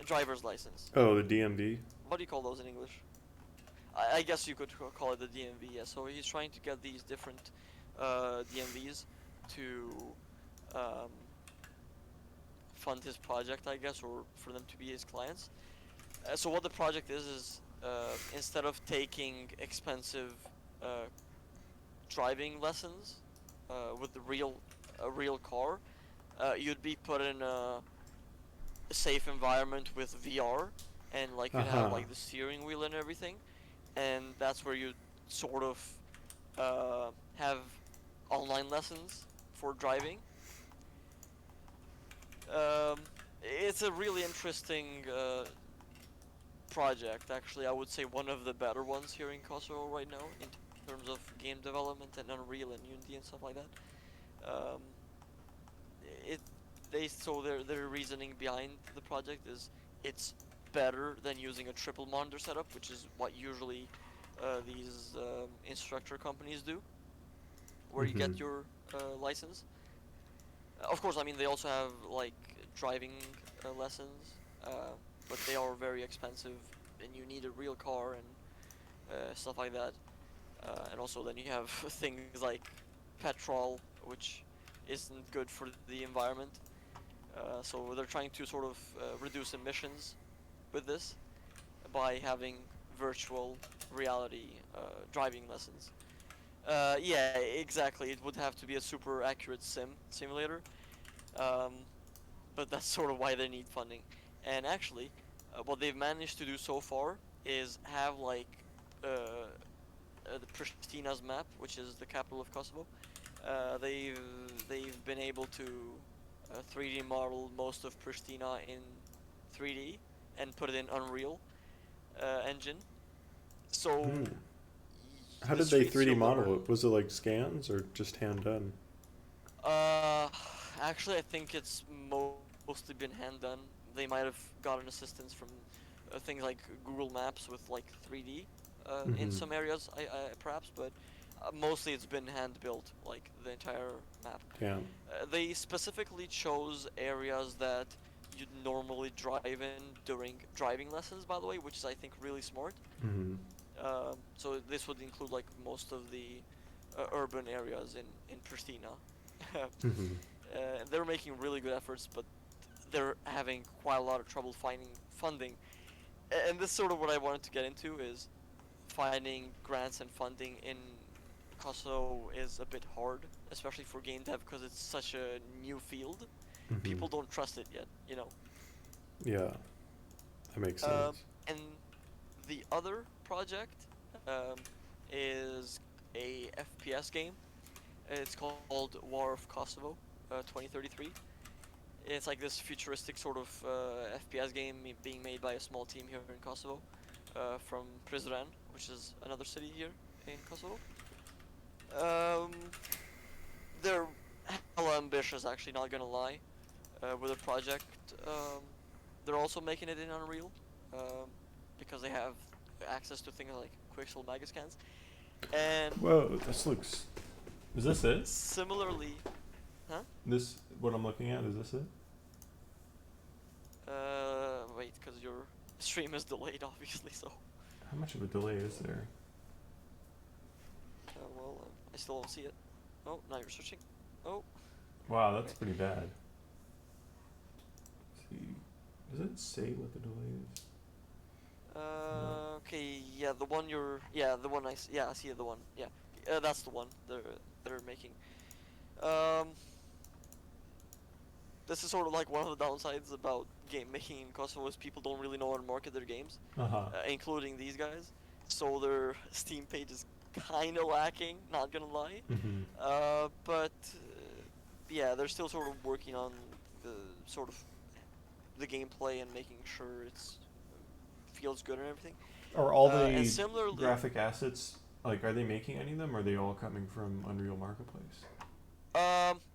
driver's license. Oh, the DMV. What do you call those in English? I guess you could call it the DMV. Yeah. So he's trying to get these different DMVs to um, fund his project, I guess, or for them to be his clients. So what the project is instead of taking expensive uh, driving lessons with a real car, you'd be put in a safe environment with VR, and like you'd have Uh-huh. like the steering wheel and everything, and that's where you sort of have online lessons for driving. Um, it's a really interesting project. Actually, I would say one of the better ones here in Kosovo right now in terms of game development and Unreal and Unity and stuff like that. Um, it their reasoning behind the project is it's better than using a triple monitor setup, which is what usually these instructor companies do, where you Hmm. get your license. Of course, I mean they also have like driving lessons, but they are very expensive, and you need a real car and stuff like that. And also then you have things like petrol, which isn't good for the environment. So they're trying to sort of reduce emissions with this by having virtual reality driving lessons. Yeah, exactly. It would have to be a super accurate simulator, um, but that's sort of why they need funding. And actually, what they've managed to do so far is have like the Pristina's map, which is the capital of Kosovo. Uh, they've they've been able to 3D model most of Pristina in 3D and put it in Unreal engine. Hmm. So How the did they streets 3D you'll model learn. it? Was it like scans or just hand done? Uh, Actually, I think it's mostly been hand done. They might have gotten assistance from things like Google Maps with like 3D in Mm-hmm. some areas, perhaps, but mostly it's been hand built, like the entire map. Damn. They specifically chose areas that you'd normally drive in during driving lessons, by the way, which is I think really smart. Mm-hmm. So this would include like most of the urban areas in Pristina. Mm-hmm. They're making really good efforts, but they're having quite a lot of trouble finding funding. And this is sort of what I wanted to get into is finding grants and funding in Kosovo is a bit hard, especially for game dev because it's such a new field. Mm-hmm. People don't trust it yet, you know. Yeah, that makes Um, sense. and the other project is a FPS game. It's called War of Kosovo 2033. It's like this futuristic sort of FPS game being made by a small team here in Kosovo from Prizren, which is another city here in Kosovo. Um, they're hella ambitious, actually, not gonna lie, with the project. Um, they're also making it in Unreal um, because they have access to things like Quixel Megascans. And Whoa, this looks. Is this it? similarly, huh? This what I'm looking at? Is this it? Wait, because your stream is delayed, obviously. So, How much of a delay is there? well, I still don't see it. Oh, now you're searching. Oh, Wow, that's okay. pretty bad. See, does it say what the delay is? Okay, yeah, the one you're, yeah, the one yeah, I see the one, yeah, that's the one they're making. Um, this is sort of like one of the downsides about game making in Kosovo is people don't really know how to market their games, Uh huh. including these guys. So their Steam page is kind of lacking, not gonna lie. Mm-hmm. But yeah, they're still sort of working on the sort of the gameplay and making sure it's feels good and everything. Are all And the similarly, graphic assets like? Are they making any of them? Or are they all coming from Unreal Marketplace?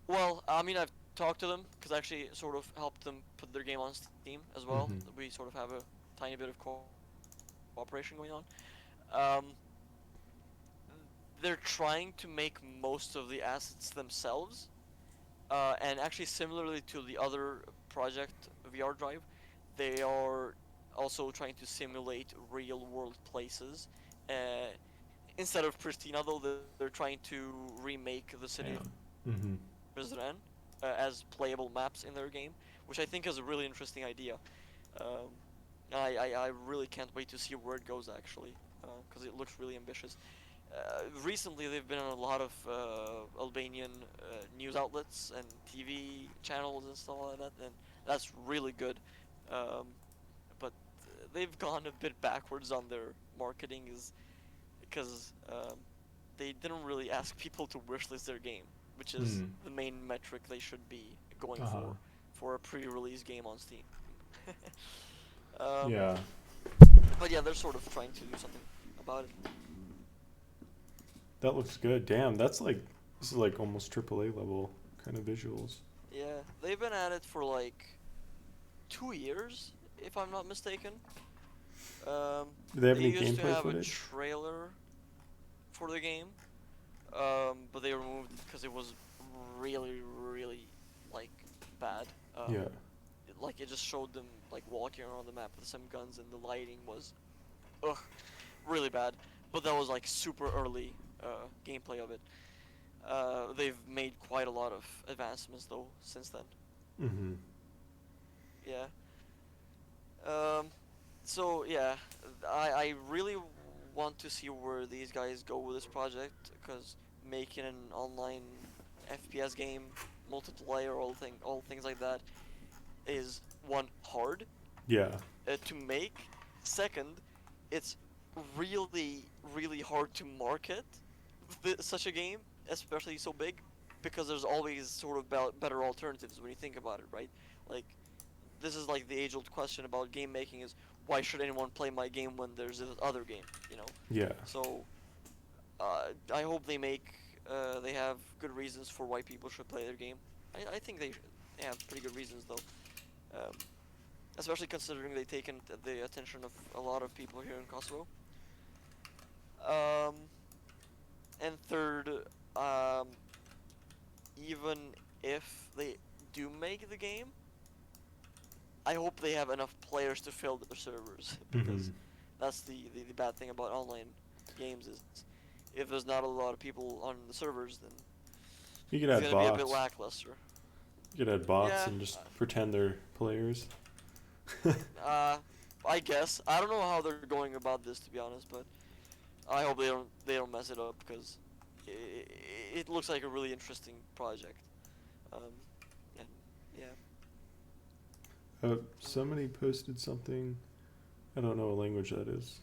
well, I mean, I've talked to them because I actually sort of helped them put their game on Steam as well. Mm-hmm. We sort of have a tiny bit of cooperation going on. Um, they're trying to make most of the assets themselves, and actually similarly to the other project VR Drive, they are also trying to simulate real world places. Uh, Instead of Pristina, though, they're trying to remake the city of Damn. Mm-hmm. Prizren as playable maps in their game, which I think is a really interesting idea. Um, I really can't wait to see where it goes actually, because it looks really ambitious. Recently, they've been on a lot of Albanian news outlets and TV channels and stuff like that, and that's really good. Um, but they've gone a bit backwards on their marketing, is because they didn't really ask people to wishlist their game, which is Mm. the main metric they should be going Uh huh. for a pre-release game on Steam. um, Yeah. but yeah, they're sort of trying to do something about it. That looks good. Damn, that's like this is like almost AAA level kind of visuals. Yeah, they've been at it for like 2 years, if I'm not mistaken. Um, Do they have they any used to gameplay have a footage? trailer for the game, but they removed it because it was really, really like bad. Yeah. Like it just showed them like walking around the map with some guns, and the lighting was, ugh, really bad. But that was like super early gameplay of it. They've made quite a lot of advancements though since then. Mm-hmm. Yeah. Um, so yeah, I really want to see where these guys go with this project because making an online FPS game, multiplayer, all things like that, is one hard Yeah. to make. Second, it's really really hard to market such a game, especially so big, because there's always sort of better alternatives when you think about it, right? Like this is like the age-old question about game making is why should anyone play my game when there's this other game, you know? Yeah. So I hope they have good reasons for why people should play their game. I think they have pretty good reasons though. um, especially considering they've taken the attention of a lot of people here in Kosovo. Um, and third, um, even if they do make the game, I hope they have enough players to fill their servers because that's the bad thing about online games is if there's not a lot of people on the servers, then You could it's add gonna be a bit bots. lackluster. You could add bots Yeah, and just pretend they're players. I guess I don't know how they're going about this to be honest, but I hope they don't mess it up because it looks like a really interesting project. Um, and yeah. Somebody posted something. I don't know what language that is.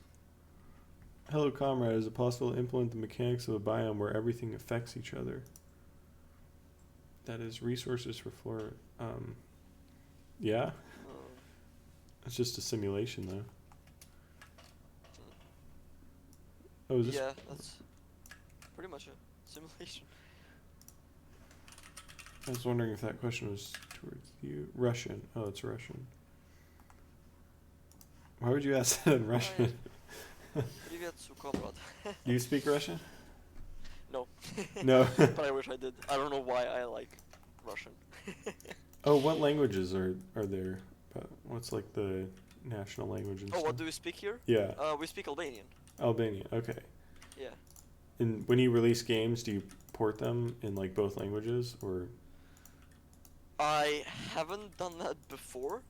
Hello, comrade. Is it possible to implement the mechanics of a biome where everything affects each other? That is resources for flora. Yeah. It's just a simulation, though. Oh, is this? Yeah, that's pretty much a simulation. I was wondering if that question was towards you. Russian. Oh, it's Russian. Why would you ask that in Russian? Привет, сука, брат. Do you speak Russian? No. No. But I wish I did. I don't know why I like Russian. Oh, what languages are there? What's like the national language and Oh, stuff? what do we speak here? Yeah. We speak Albanian. Albanian. Okay. Yeah. And when you release games, do you port them in like both languages or? I haven't done that before,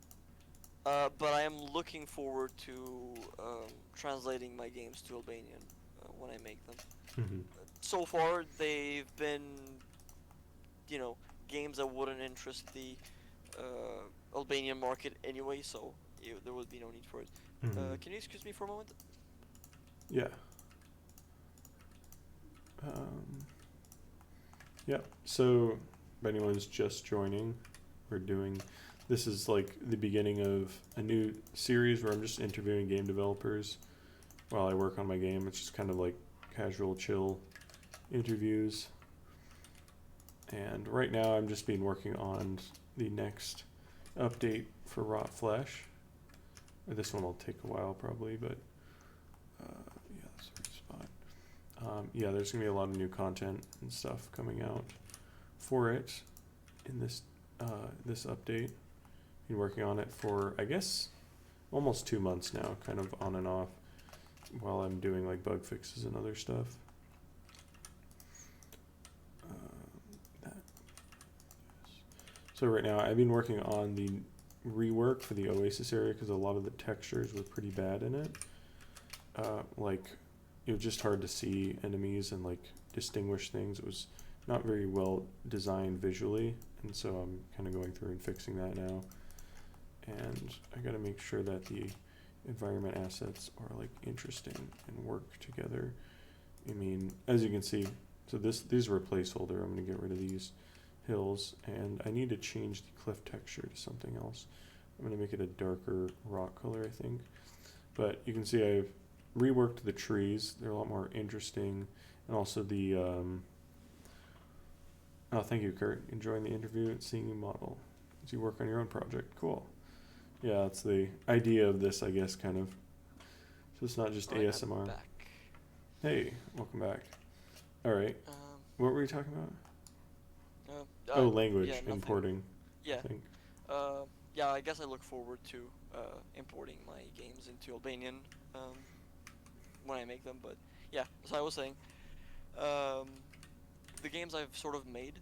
but I am looking forward to translating my games to Albanian when I make them. Mm-hmm. So far, they've been, games that wouldn't interest the Albanian market anyway, so there would be no need for it. Mm-hmm. Can you excuse me for a moment? Yeah. Yeah. So, if anyone's just joining, this is like the beginning of a new series where I'm just interviewing game developers while I work on my game. It's just kind of like casual, chill interviews. And right now I'm just been working on the next update for Rot Flesh. This one will take a while probably, but yeah, that's the right spot. Yeah, there's gonna be a lot of new content and stuff coming out for it in this update. Been working on it for I guess almost 2 months now, kind of on and off, while I'm doing like bug fixes and other stuff. So right now I've been working on the rework for the Oasis area because a lot of the textures were pretty bad in it. Like it was just hard to see enemies and like distinguish things. It was not very well designed visually, and so I'm kind of going through and fixing that now. And I got to make sure that the environment assets are like interesting and work together. I mean, as you can see, so these are a placeholder. I'm going to get rid of these hills, and I need to change the cliff texture to something else. I'm going to make it a darker rock color, I think. But you can see I've reworked the trees. They're a lot more interesting, and also the oh, thank you, Kurt. Enjoying the interview and seeing you model as you work on your own project. Cool. Yeah, that's the idea of this, I guess, kind of. So it's not just Alright, ASMR. I'm back. Hey, welcome back. All right. What were you talking about? Oh, language yeah, nothing. Importing. Yeah. I think. Yeah, I guess I look forward to importing my games into Albanian when I make them. But yeah, as I was saying, the games I've sort of made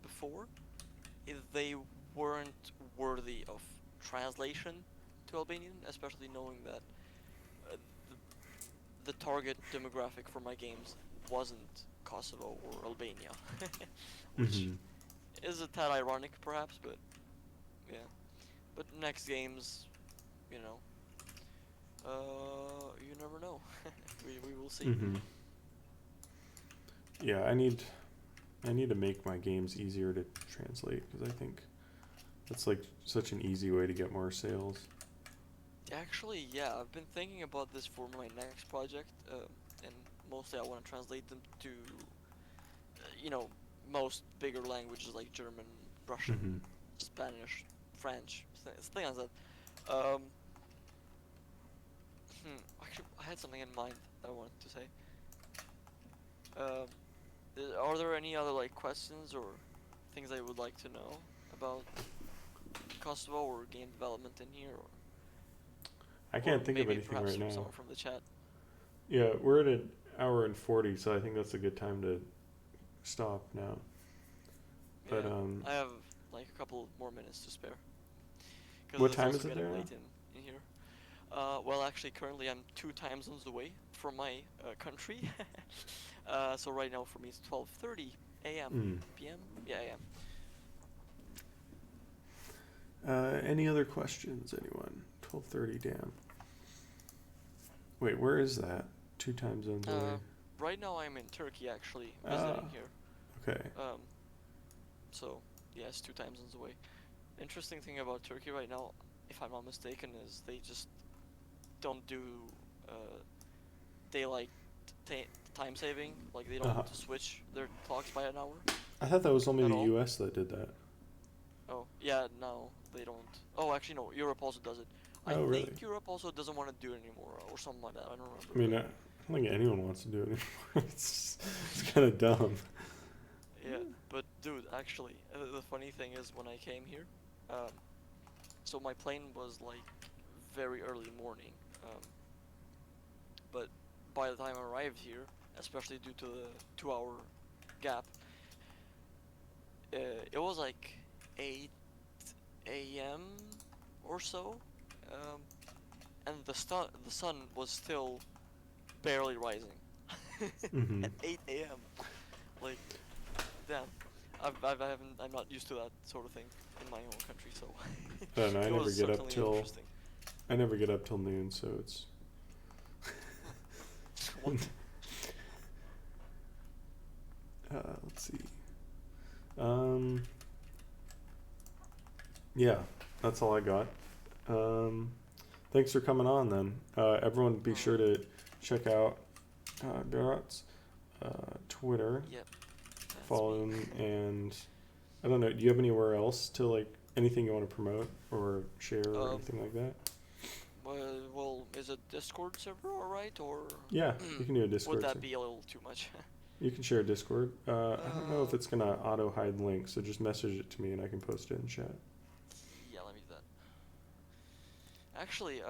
before, they weren't worthy of translation to Albanian, especially knowing that the target demographic for my games wasn't Kosovo or Albania, which is a tad ironic perhaps, but yeah. But next games, you never know. we will see. Yeah, I need to make my games easier to translate because I think that's like such an easy way to get more sales. Actually, yeah, I've been thinking about this for my next project, and mostly I want to translate them to, most bigger languages like German, Russian, Spanish, French, thing I said. Um, actually, I had something in mind that I wanted to say. Um, are there any other like questions or things that you would like to know about Kosovo or game development in here, I can't think of maybe anything perhaps right now. someone from the chat? Yeah, we're at an hour and 40, so I think that's a good time to stop now. But Yeah, I have like a couple more minutes to spare. Because what it's time also is it getting there now? late in here. Well, actually, currently I'm 2 time zones away from my country. So right now for me it's 12:30 a.m. p.m. Yeah, a.m. Any other questions, anyone? 12:30, damn. Wait, where is that? 2 time zones away. Right now I'm in Turkey actually visiting here. Okay. So yeah, it's 2 time zones away. Interesting thing about Turkey right now, if I'm not mistaken, is they just don't do daylight time saving. Like they don't switch their clocks by an hour I thought that was only at the all. U.S. that did that. Oh yeah, no, they don't. Oh, actually no, Europe also does it. I Oh, think really? Europe also doesn't want to do it anymore or something like that. I don't remember. I mean, I don't think anyone wants to do it anymore. it's kind of dumb. Yeah, but dude, actually, the funny thing is when I came here, so my plane was like very early morning, but by the time I arrived here, especially due to the 2 hour gap, it was like 8 a.m. or so, and the sun was still barely rising at 8 a.m. Like, damn, I'm not used to that sort of thing in my own country, so I don't know. it was certainly interesting. I never get up till noon, so it's. What? Let's see. Yeah, that's all I got. Thanks for coming on then. Everyone be sure to check out Berat's Twitter. Yep. Follow him, and I don't know, do you have anywhere else to like anything you want to promote or share or anything like that? Well, is a Discord server alright, or Yeah, you can do a Discord. would that be a little too much? You can share a Discord. I don't know if it's gonna auto hide links, so just message it to me and I can post it in chat. Yeah, let me do that. Actually,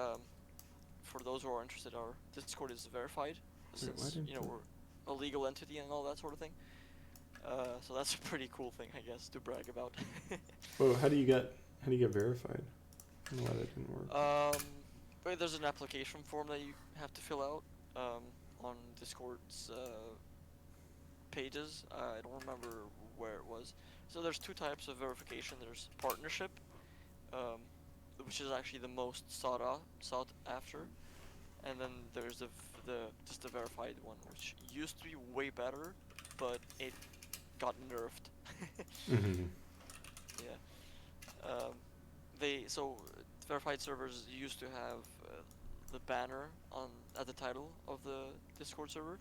for those who are interested, our Discord is verified, since we're a legal entity and all that sort of thing. So that's a pretty cool thing, I guess, to brag about. Well, how do you get verified? I don't know why that didn't work. But there's an application form that you have to fill out on Discord's pages. I don't remember where it was. So there's 2 types of verification. There's partnership, which is actually the most sought after, and then there's just the verified one, which used to be way better, but it got nerfed. Yeah. Verified servers used to have the banner at the title of the Discord server,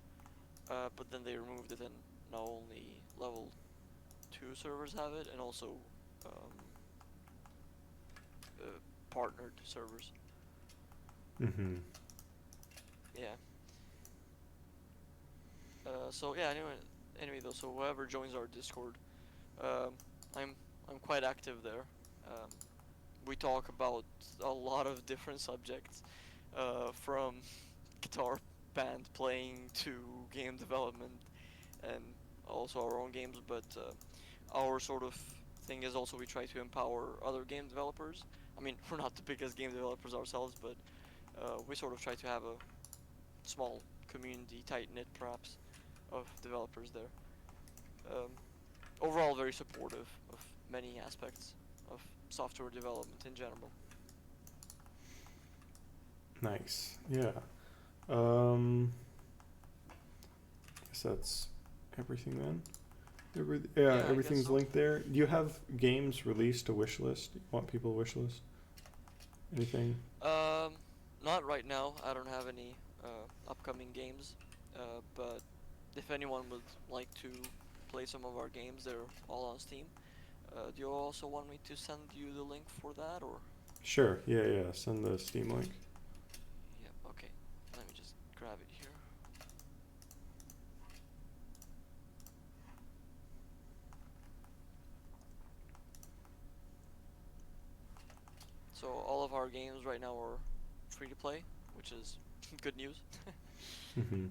but then they removed it, and now only level 2 servers have it, and also partnered servers. Yeah. So yeah. Anyway, though, so whoever joins our Discord, I'm quite active there. We talk about a lot of different subjects, from guitar band playing to game development, and also our own games. But our sort of thing is also we try to empower other game developers. I mean, we're not the biggest game developers ourselves, but we sort of try to have a small community, tight-knit perhaps, of developers there. Overall, very supportive of many aspects of software development in general. Nice. Yeah. Guess that's everything then. Everything's so. linked there. Do you have games released to wishlist? You want people to wishlist? Anything? Not right now. I don't have any upcoming games. But if anyone would like to play some of our games, they're all on Steam. Do you also want me to send you the link for that, or? Sure. Yeah. Send the Steam link. Yep. Okay. Let me just grab it here. So all of our games right now are free to play, which is good news. Mm-hmm.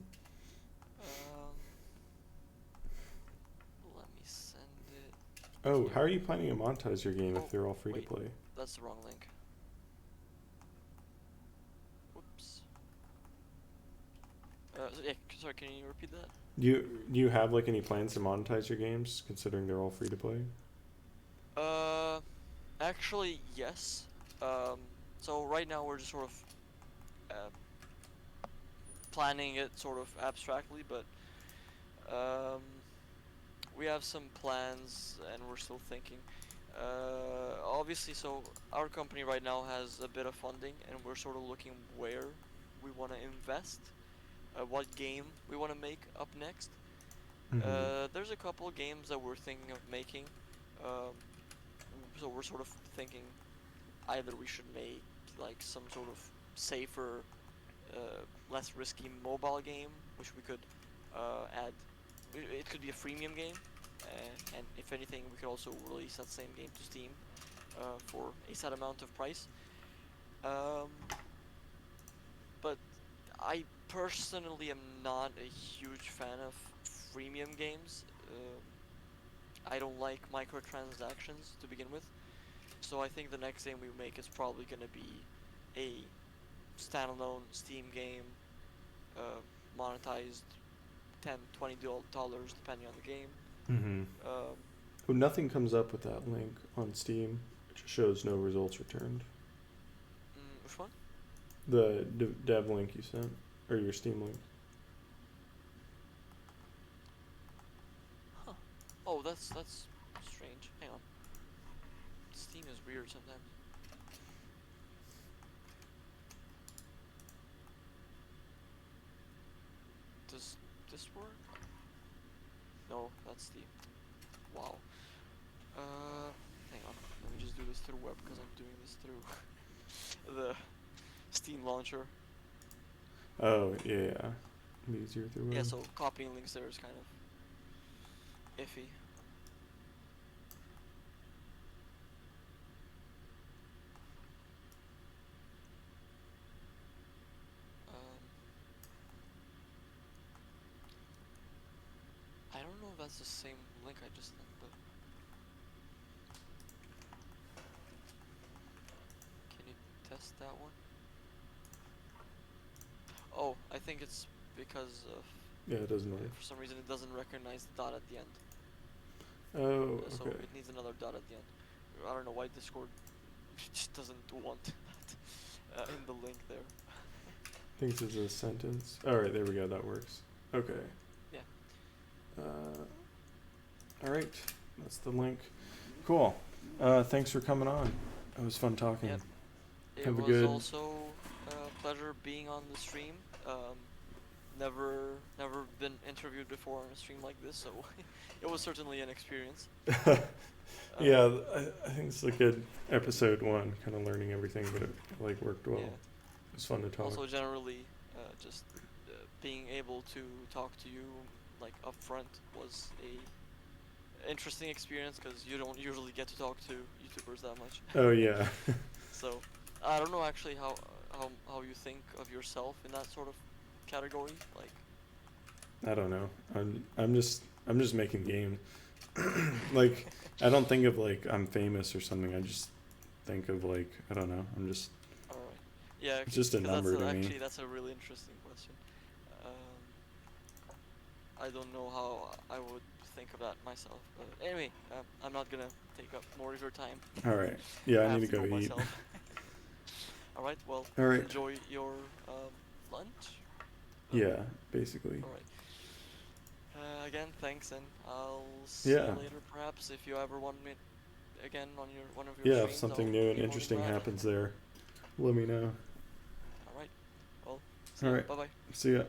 Let me send it. Oh, how are you planning to monetize your game Oh, if they're all free wait. to play? That's the wrong link. Whoops. Yeah, sorry, can you repeat that? Do you have like any plans to monetize your games, considering they're all free to play? Actually, yes. Um, so right now we're just sort of uh, planning it sort of abstractly, but um, we have some plans and we're still thinking. Obviously, so our company right now has a bit of funding, and we're sort of looking where we want to invest, what game we want to make up next. Mm-hmm. There's a couple of games that we're thinking of making. Um, so we're sort of thinking either we should make like some sort of safer, less risky mobile game, which we could add. It could be a freemium game, and if anything, we could also release that same game to Steam for a set amount of price. Um, but I personally am not a huge fan of freemium games. I don't like microtransactions to begin with. So I think the next game we make is probably gonna be a standalone Steam game, uh, monetized $10, $20 depending on the game. Mm-hmm. Um, Well, nothing comes up with that link on Steam. It just shows no results returned. which one? The dev link you sent, or your Steam link. Huh. Oh, that's strange. Hang on. Steam is weird sometimes. Does this work? No, that's the. Wow. Hang on. Let me just do this through web because I'm doing this through the Steam launcher. Oh yeah. Easier through Yeah, web. so copying links there is kind of iffy. Um, I don't know if that's the same link I just sent, but can you test that one? Oh, I think it's because of Yeah, it doesn't work. for some reason it doesn't recognize the dot at the end. Oh, So okay. it needs another dot at the end. I don't know why Discord just doesn't want that in the link there. Thinks it's a sentence. All right, there we go. That works. Okay. Yeah. All right, that's the link. Cool. Thanks for coming on. It was fun talking. Yep. It Have a was good- also a pleasure being on the stream. Never been interviewed before on a stream like this, so it was certainly an experience. Yeah, I think it's a good episode one, kind of learning everything, but it like worked well. Yeah. It was fun to talk. Also, generally, just being able to talk to you like up front was a interesting experience because you don't usually get to talk to YouTubers that much. Oh yeah. So I don't know actually how you think of yourself in that sort of category. Like, I don't know. I'm just making games. Like I don't think of like I'm famous or something. I just think of like I don't know. I'm just all right, yeah, It's just a 'cause number that's to me. actually that's a really interesting question. I don't know how I would think of that myself. But anyway, I'm not gonna take up more of your time. all right. Yeah, I have need to go eat. myself. All right. Well, All right. enjoy your lunch. Yeah, basically. All right. Again, thanks, and I'll see Yeah. you later. Perhaps if you ever want me again on one of your Yeah, if streams, something I'll new and be more than interesting glad. happens there, let me know. All right. Well, see All ya. right. Bye bye. See ya.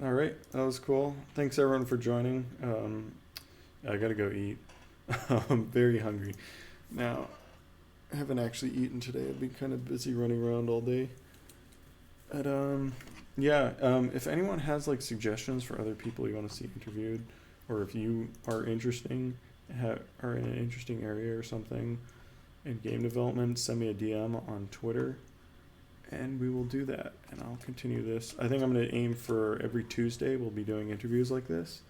All right, that was cool. Thanks everyone for joining. I gotta go eat. I'm very hungry now. haven't actually eaten today. I've been kind of busy running around all day. But yeah. If anyone has like suggestions for other people you want to see interviewed, or if you are are in an interesting area or something in game development, send me a DM on Twitter, and we will do that. And I'll continue this. I think I'm going to aim for every Tuesday. We'll be doing interviews like this.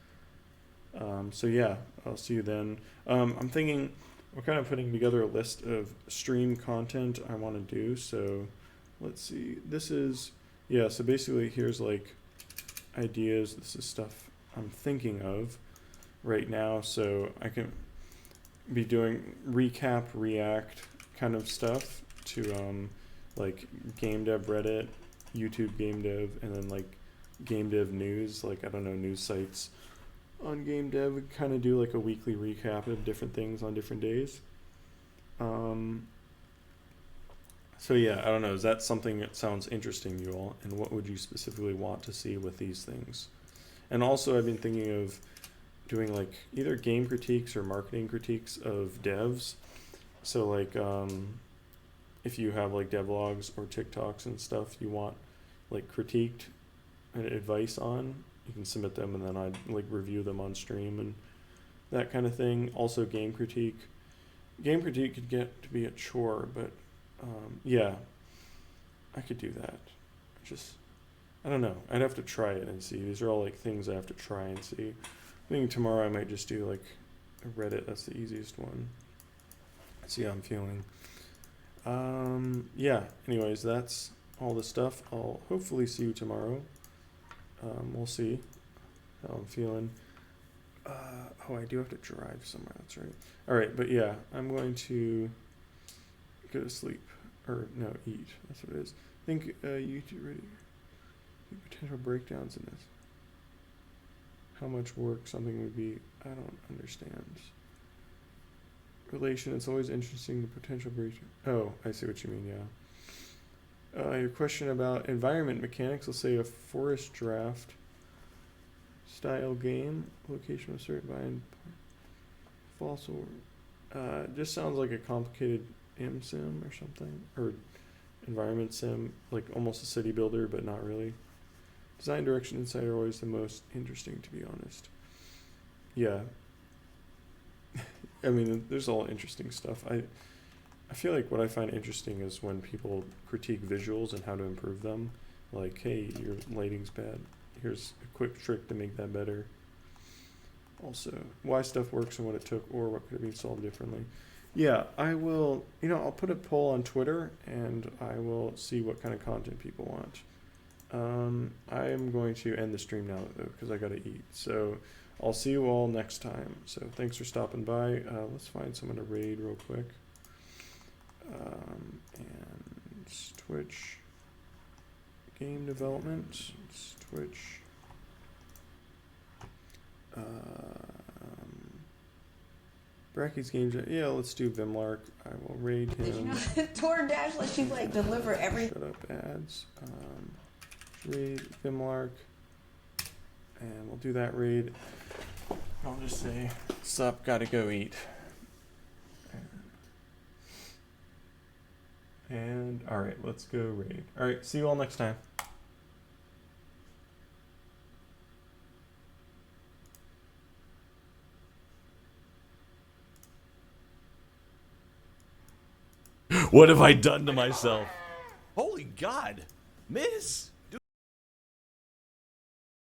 So yeah, I'll see you then. I'm thinking we're kind of putting together a list of stream content I want to do. So let's see. This is, yeah, so basically here's like ideas. This is stuff I'm thinking of right now. So I can be doing recap, react kind of stuff to like Gamedev Reddit, YouTube Gamedev, and then like Gamedev news, like I don't know, news sites on Gamedev. We kind of do like a weekly recap of different things on different days. So yeah, I don't know, is that something that sounds interesting to you all, and what would you specifically want to see with these things? And also I've been thinking of doing like either game critiques or marketing critiques of devs. So like if you have like devlogs or TikToks and stuff you want like critiqued and advice on, you can submit them, and then I'd like review them on stream and that kind of thing. Also game critique could get to be a chore, but yeah, I could do that. I don't know, I'd have to try it and see. These are all like things I have to try and see. I think tomorrow I might just do like a Reddit. That's the easiest one. See how I'm feeling. Yeah, anyways, that's all the stuff. I'll hopefully see you tomorrow. We'll see how I'm feeling. Oh, I do have to drive somewhere. That's right. All right, but yeah, I'm going to go to sleep. Or, no, eat. That's what it is. I think YouTube ready. Potential breakdowns in this. How much work something would be, I don't understand. Relation, it's always interesting, the potential breakdown. Oh, I see what you mean, yeah. Your question about environment mechanics, let's say a forest draft style game, location was certain by fossil. Just sounds like a complicated sim or something, or environment sim, like almost a city builder, but not really. Design, direction, insight are always the most interesting, to be honest. Yeah. I mean, there's all interesting stuff. I feel like what I find interesting is when people critique visuals and how to improve them. Like, hey, your lighting's bad. Here's a quick trick to make that better. Also, why stuff works and what it took, or what could have been solved differently. Yeah, I will, I'll put a poll on Twitter, and I will see what kind of content people want. I am going to end the stream now, though, because I gotta eat. So I'll see you all next time. So thanks for stopping by. Let's find someone to raid real quick. And Twitch game development. It's Twitch. Bracky's games. Yeah, let's do Vimlark. I will raid him. Did you know DoorDash lets you like deliver every? Shut up, ads. Raid Vimlark, and we'll do that raid. I'll just say, sup, gotta go eat. And all right, let's go raid. All right, see you all next time. What have I done to myself? Holy God, Miss!